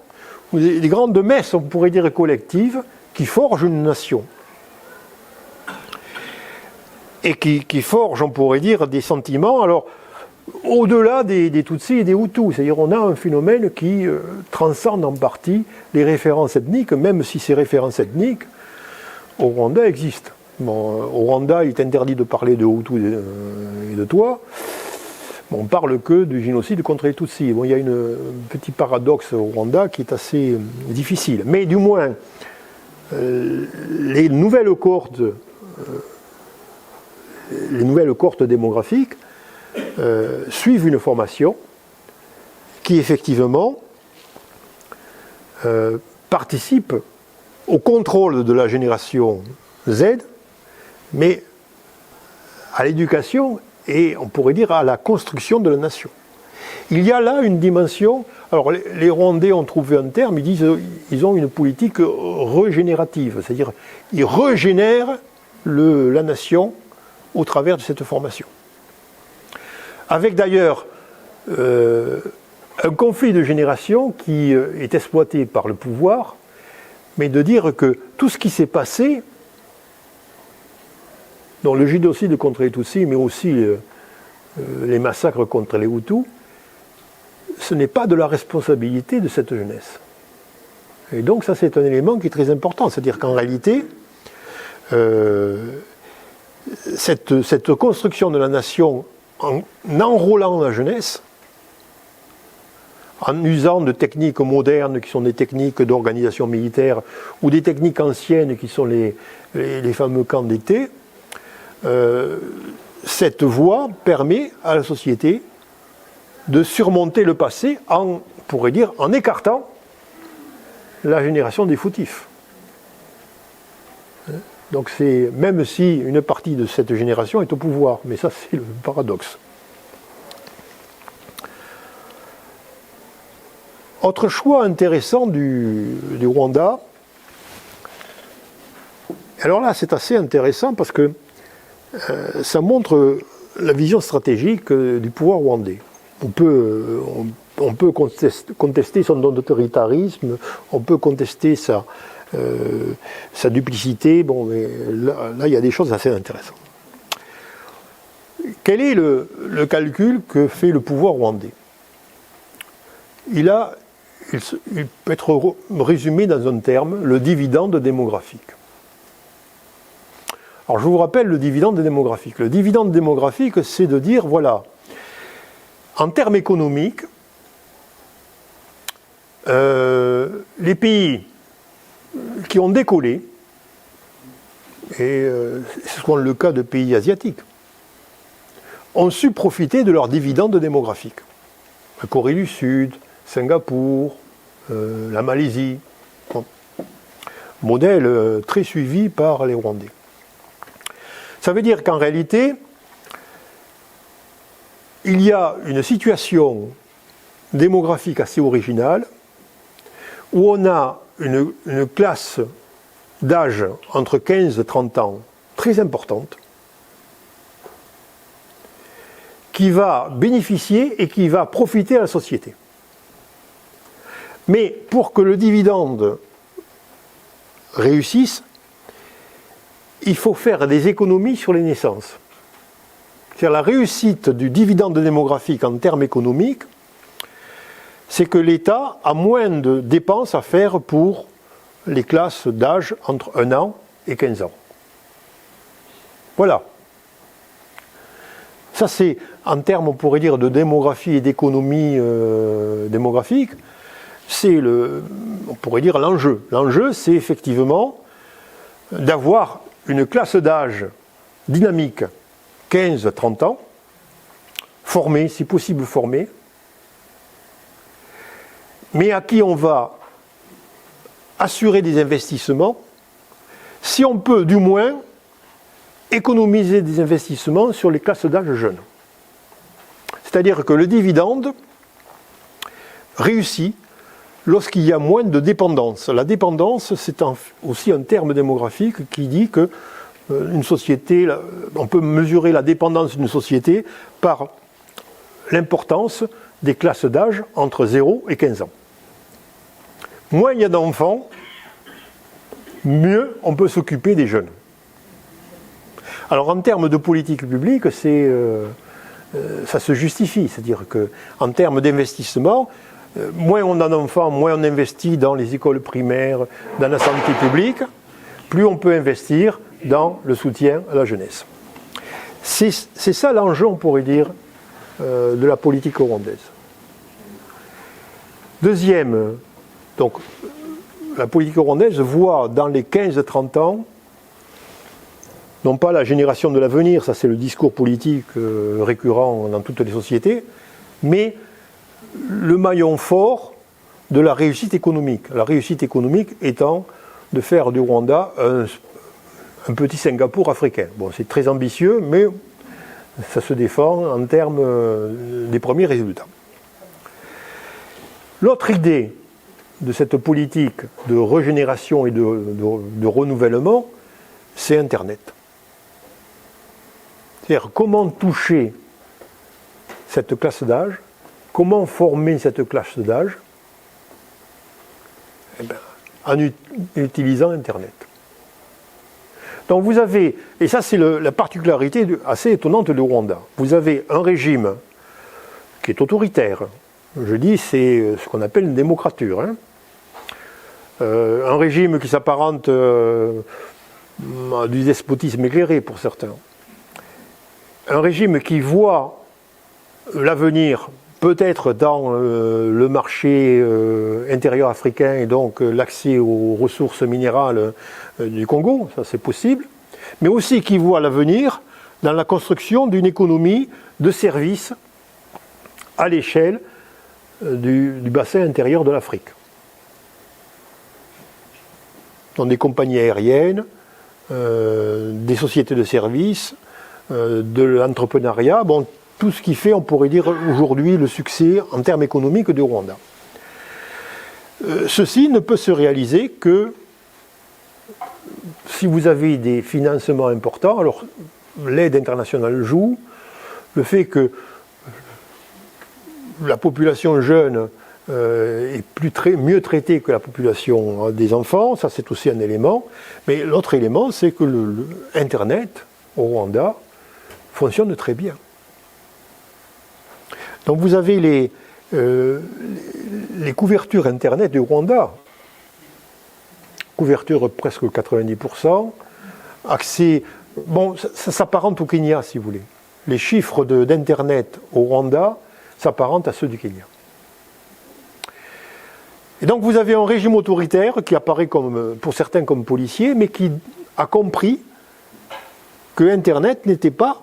ou des grandes messes, on pourrait dire collectives, qui forgent une nation. Et qui forgent, on pourrait dire, des sentiments, alors, au-delà des Tutsis et des Hutus. C'est-à-dire on a un phénomène qui transcende en partie les références ethniques, même si ces références ethniques, au Rwanda, existent. Bon, au Rwanda, il est interdit de parler de Hutus et de Tutsis. Bon, on parle que du génocide contre les Tutsis. Bon, il y a un petit paradoxe au Rwanda qui est assez difficile. Mais du moins, les nouvelles cohortes démographiques suivent une formation qui effectivement participe au contrôle de la génération Z, mais à l'éducation et on pourrait dire à la construction de la nation. Il y a là une dimension, alors les Rwandais ont trouvé un terme, ils disent ils ont une politique régénérative, c'est-à-dire ils régénèrent la nation au travers de cette formation. Avec d'ailleurs un conflit de génération qui est exploité par le pouvoir, mais de dire que tout ce qui s'est passé, dont le génocide contre les Tutsis, mais aussi les massacres contre les Hutus, ce n'est pas de la responsabilité de cette jeunesse. Et donc ça c'est un élément qui est très important, c'est-à-dire qu'en réalité, cette construction de la nation en enrôlant la jeunesse, en usant de techniques modernes qui sont des techniques d'organisation militaire ou des techniques anciennes qui sont les fameux camps d'été, cette voie permet à la société de surmonter le passé on pourrait dire, en écartant la génération des fautifs. Donc c'est, même si une partie de cette génération est au pouvoir, mais ça c'est le paradoxe. Autre choix intéressant du Rwanda, alors là c'est assez intéressant parce que ça montre la vision stratégique du pouvoir rwandais. on peut contester son autoritarisme, on peut contester sa duplicité. Bon, mais là, il y a des choses assez intéressantes. Quel est le calcul que fait le pouvoir rwandais? Il peut être résumé dans un terme, le dividende démographique. Alors je vous rappelle le dividende démographique. Le dividende démographique, c'est de dire, voilà, en termes économiques, les pays qui ont décollé, et c'est souvent le cas de pays asiatiques, ont su profiter de leur dividende démographique. La Corée du Sud, Singapour, la Malaisie. Bon. Modèle très suivi par les Rwandais. Ça veut dire qu'en réalité, il y a une situation démographique assez originale où on a une classe d'âge entre 15 et 30 ans très importante qui va bénéficier et qui va profiter à la société. Mais pour que le dividende réussisse, il faut faire des économies sur les naissances. C'est-à-dire la réussite du dividende démographique en termes économiques, c'est que l'État a moins de dépenses à faire pour les classes d'âge entre 1 an et 15 ans. Voilà. Ça, c'est, en termes, on pourrait dire, de démographie et d'économie démographique, c'est, on pourrait dire, l'enjeu. L'enjeu, c'est effectivement d'avoir une classe d'âge dynamique, 15-30 ans, formée, si possible formée, mais à qui on va assurer des investissements, si on peut du moins économiser des investissements sur les classes d'âge jeunes. C'est-à-dire que le dividende réussit lorsqu'il y a moins de dépendance. La dépendance, c'est aussi un terme démographique qui dit que une société, on peut mesurer la dépendance d'une société par l'importance des classes d'âge entre 0 et 15 ans. Moins il y a d'enfants, mieux on peut s'occuper des jeunes. Alors en termes de politique publique, ça se justifie. C'est-à-dire qu'en termes d'investissement, moins on a d'enfants, moins on investit dans les écoles primaires, dans la santé publique, plus on peut investir dans le soutien à la jeunesse. C'est ça l'enjeu, on pourrait dire, de la politique rwandaise. Deuxième, donc, la politique rwandaise voit dans les 15-30 ans, non pas la génération de l'avenir, ça c'est le discours politique récurrent dans toutes les sociétés, mais le maillon fort de la réussite économique. La réussite économique étant de faire du Rwanda un petit Singapour africain. Bon, c'est très ambitieux, mais ça se défend en termes des premiers résultats. L'autre idée de cette politique de régénération et de renouvellement, c'est Internet. C'est-à-dire comment toucher cette classe d'âge, comment former cette classe d'âge en utilisant Internet. Donc vous avez, et ça c'est la particularité assez étonnante du Rwanda, vous avez un régime qui est autoritaire, je dis c'est ce qu'on appelle une démocrature, hein. Un régime qui s'apparente à du despotisme éclairé pour certains. Un régime qui voit l'avenir peut-être dans le marché intérieur africain et donc l'accès aux ressources minérales du Congo, ça c'est possible, mais aussi qui voit l'avenir dans la construction d'une économie de services à l'échelle du bassin intérieur de l'Afrique. Dans des compagnies aériennes, des sociétés de services, de l'entrepreneuriat, bon, tout ce qui fait, on pourrait dire aujourd'hui, le succès en termes économiques du Rwanda. Ceci ne peut se réaliser que si vous avez des financements importants. Alors l'aide internationale joue, le fait que la population jeune est mieux traitée que la population des enfants, ça c'est aussi un élément. Mais l'autre élément, c'est que Internet au Rwanda fonctionne très bien. Donc vous avez les couvertures Internet du Rwanda, couverture presque 90%, accès, bon, ça s'apparente au Kenya si vous voulez. Les chiffres d'Internet au Rwanda s'apparentent à ceux du Kenya. Et donc vous avez un régime autoritaire qui apparaît pour certains comme policier, mais qui a compris que Internet n'était pas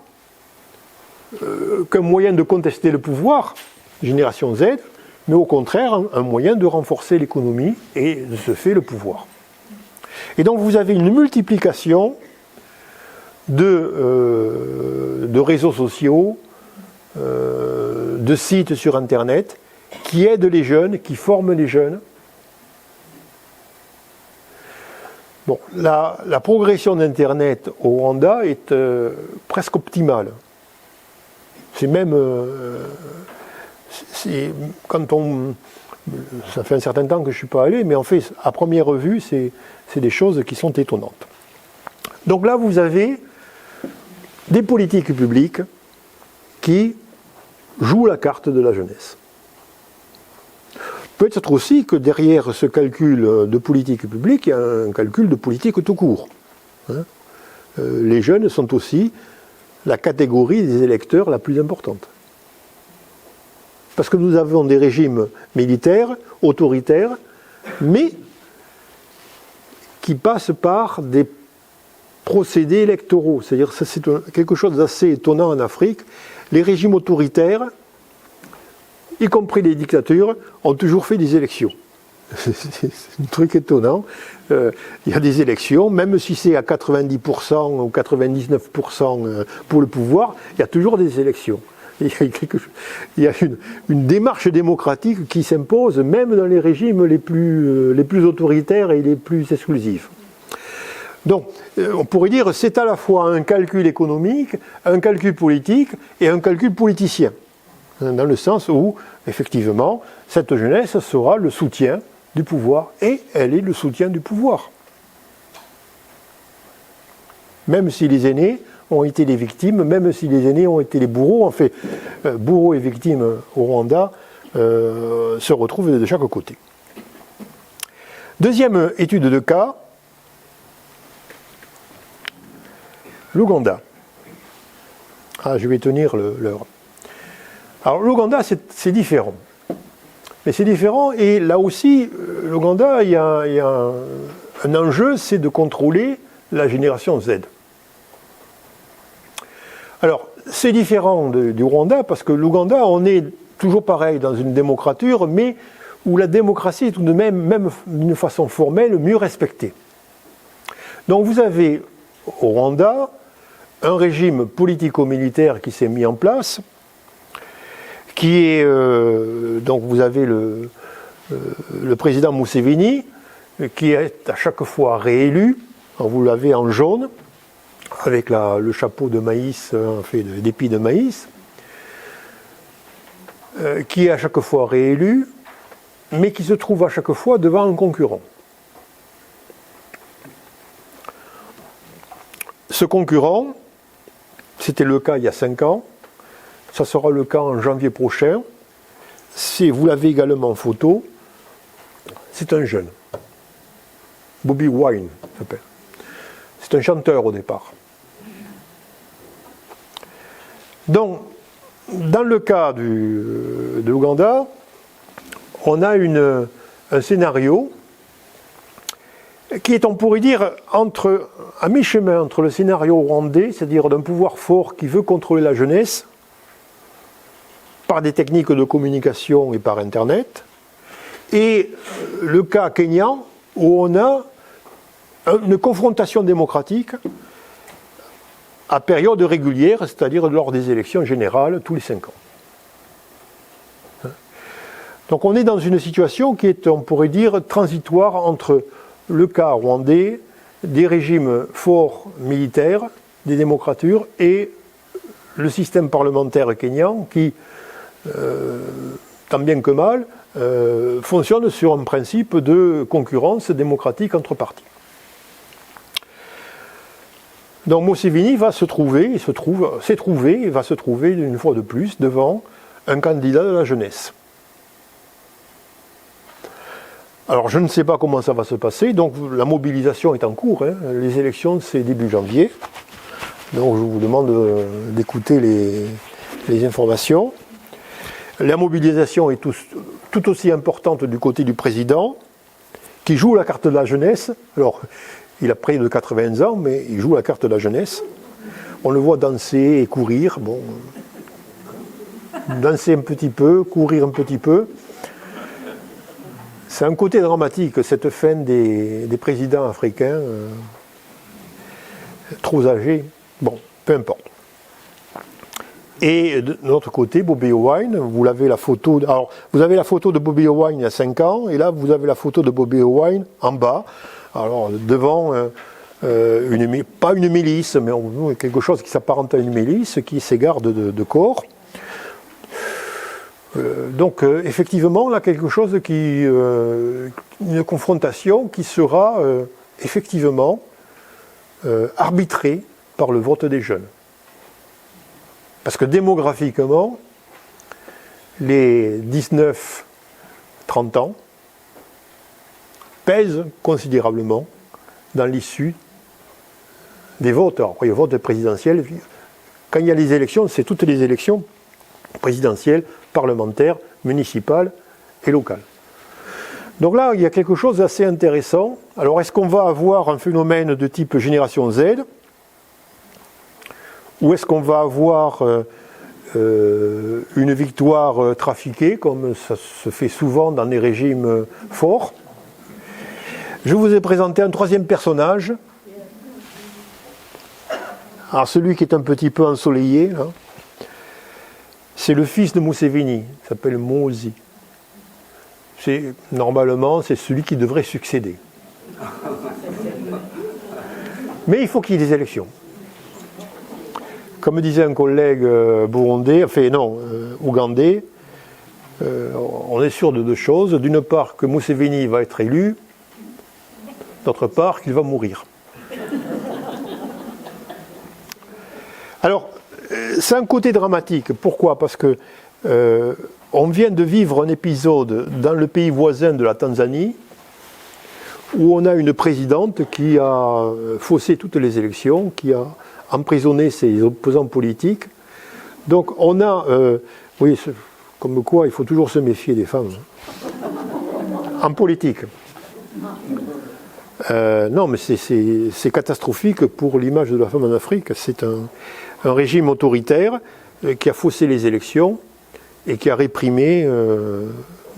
qu'un moyen de contester le pouvoir, génération Z, mais au contraire un moyen de renforcer l'économie et de ce fait le pouvoir. Et donc vous avez une multiplication de réseaux sociaux, de sites sur Internet, qui aident les jeunes, qui forment les jeunes. Bon, la progression d'Internet au Rwanda est presque optimale. C'est même... ça fait un certain temps que je ne suis pas allé, mais en fait, à première vue, c'est des choses qui sont étonnantes. Donc là, vous avez des politiques publiques qui jouent la carte de la jeunesse. Peut-être aussi que derrière ce calcul de politique publique, il y a un calcul de politique tout court. Les jeunes sont aussi la catégorie des électeurs la plus importante. Parce que nous avons des régimes militaires, autoritaires, mais qui passent par des procédés électoraux. C'est-à-dire que c'est quelque chose d'assez étonnant en Afrique. Les régimes autoritaires, y compris les dictatures, ont toujours fait des élections. C'est un truc étonnant. Il y a des élections, même si c'est à 90% ou 99% pour le pouvoir, il y a toujours des élections. Il y a une démarche démocratique qui s'impose même dans les régimes les plus autoritaires et les plus exclusifs. Donc, on pourrait dire que c'est à la fois un calcul économique, un calcul politique et un calcul politicien. Dans le sens où, effectivement, cette jeunesse sera le soutien du pouvoir et elle est le soutien du pouvoir. Même si les aînés ont été les victimes, même si les aînés ont été les bourreaux, en fait, bourreaux et victimes au Rwanda se retrouvent de chaque côté. Deuxième étude de cas, l'Ouganda. Ah, je vais tenir l'heure. Alors l'Ouganda, c'est différent. Mais c'est différent, et là aussi, l'Ouganda, il y a un enjeu, c'est de contrôler la génération Z. Alors, c'est différent du Rwanda, parce que l'Ouganda, on est toujours pareil dans une démocrature, mais où la démocratie est tout de même d'une façon formelle, mieux respectée. Donc vous avez au Rwanda un régime politico-militaire qui s'est mis en place, qui est, donc vous avez le président Museveni, qui est à chaque fois réélu, vous l'avez en jaune, avec le chapeau de maïs, fait d'épis de maïs, qui est à chaque fois réélu, mais qui se trouve à chaque fois devant un concurrent. Ce concurrent, c'était le cas il y a 5 ans, ça sera le cas en janvier prochain. Vous l'avez également en photo, c'est un jeune. Bobi Wine s'appelle. C'est un chanteur au départ. Donc, dans le cas de l'Ouganda, on a un scénario qui est, on pourrait dire, à mi-chemin entre le scénario rwandais, c'est-à-dire d'un pouvoir fort qui veut contrôler la jeunesse, par des techniques de communication et par Internet, et le cas kényan où on a une confrontation démocratique à période régulière, c'est-à-dire lors des élections générales tous les 5 ans. Donc on est dans une situation qui est, on pourrait dire, transitoire entre le cas rwandais, des régimes forts militaires, des démocratures, et le système parlementaire kényan qui tant bien que mal, fonctionne sur un principe de concurrence démocratique entre partis. Donc Museveni va se trouver, va se trouver une fois de plus devant un candidat de la jeunesse. Alors je ne sais pas comment ça va se passer, donc la mobilisation est en cours, hein. Les élections c'est début janvier, donc je vous demande d'écouter les informations. La mobilisation est tout aussi importante du côté du président, qui joue la carte de la jeunesse. Alors, il a près de 80 ans, mais il joue la carte de la jeunesse. On le voit danser et courir. Bon, danser un petit peu, courir un petit peu. C'est un côté dramatique, cette fin des présidents africains trop âgés. Bon, peu importe. Et de l'autre côté, Bobi Wine, vous avez la photo. Alors, vous avez la photo de Bobi Wine il y a 5 ans, et là, vous avez la photo de Bobi Wine en bas. Alors, devant, pas une milice, mais quelque chose qui s'apparente à une milice, qui est ses gardes de corps. Donc, effectivement, là, quelque chose une confrontation qui sera effectivement arbitrée par le vote des jeunes. Parce que démographiquement, les 19-30 ans pèsent considérablement dans l'issue des votes. Alors, après, le vote présidentiel, quand il y a les élections, c'est toutes les élections présidentielles, parlementaires, municipales et locales. Donc là, il y a quelque chose d'assez intéressant. Alors, est-ce qu'on va avoir un phénomène de type génération Z ? Ou est-ce qu'on va avoir une victoire trafiquée, comme ça se fait souvent dans des régimes forts ? Je vous ai présenté un troisième personnage. Alors celui qui est un petit peu ensoleillé, là, c'est le fils de Museveni, il s'appelle Mozi. Normalement, c'est celui qui devrait succéder. Mais il faut qu'il y ait des élections. Comme disait un collègue burundais, ougandais, on est sûr de deux choses. D'une part, que Museveni va être élu, d'autre part, qu'il va mourir. Alors, c'est un côté dramatique. Pourquoi ? Parce que on vient de vivre un épisode dans le pays voisin de la Tanzanie, où on a une présidente qui a faussé toutes les élections, qui a emprisonner ses opposants politiques. Donc on a, oui, comme quoi il faut toujours se méfier des femmes, en politique. Non, mais c'est catastrophique pour l'image de la femme en Afrique. C'est un régime autoritaire qui a faussé les élections et qui a réprimé,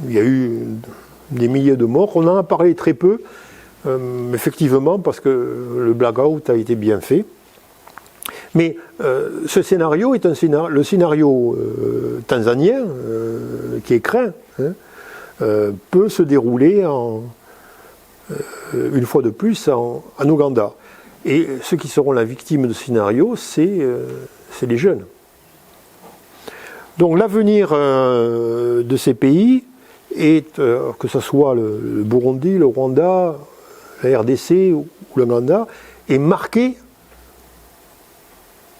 il y a eu des milliers de morts. On en a parlé très peu, effectivement, parce que le blackout a été bien fait. Mais ce scénario est le scénario tanzanien, qui est craint, peut se dérouler une fois de plus en Ouganda. Et ceux qui seront la victime de ce scénario, c'est les jeunes. Donc l'avenir de ces pays est, que ce soit le Burundi, le Rwanda, la RDC ou l'Ouganda, est marqué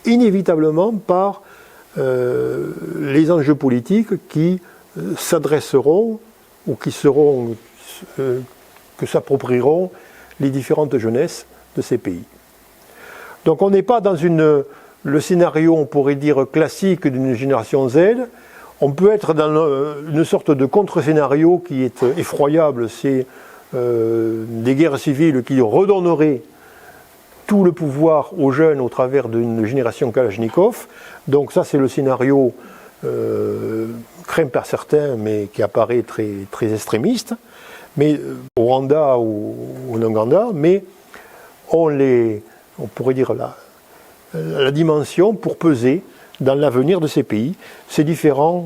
inévitablement par les enjeux politiques qui s'adresseront ou qui seront, que s'approprieront les différentes jeunesses de ces pays. Donc on n'est pas dans le scénario, on pourrait dire, classique d'une génération Z. On peut être dans une sorte de contre-scénario qui est effroyable, c'est des guerres civiles qui redonneraient tout le pouvoir aux jeunes au travers d'une génération Kalachnikov. Donc ça, c'est le scénario craint par certains, mais qui apparaît très, très extrémiste, mais au Rwanda ou en Ouganda, mais on pourrait dire la dimension pour peser dans l'avenir de ces pays. C'est différent,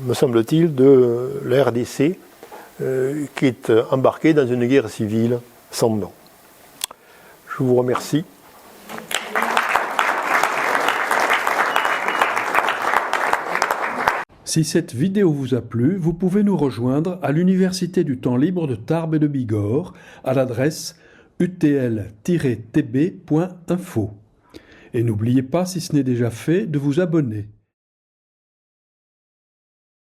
me semble-t-il, de la RDC, qui est embarquée dans une guerre civile sans nom. Je vous remercie. Si cette vidéo vous a plu, vous pouvez nous rejoindre à l'Université du temps libre de Tarbes et de Bigorre à l'adresse utl-tb.info. Et n'oubliez pas, si ce n'est déjà fait, de vous abonner.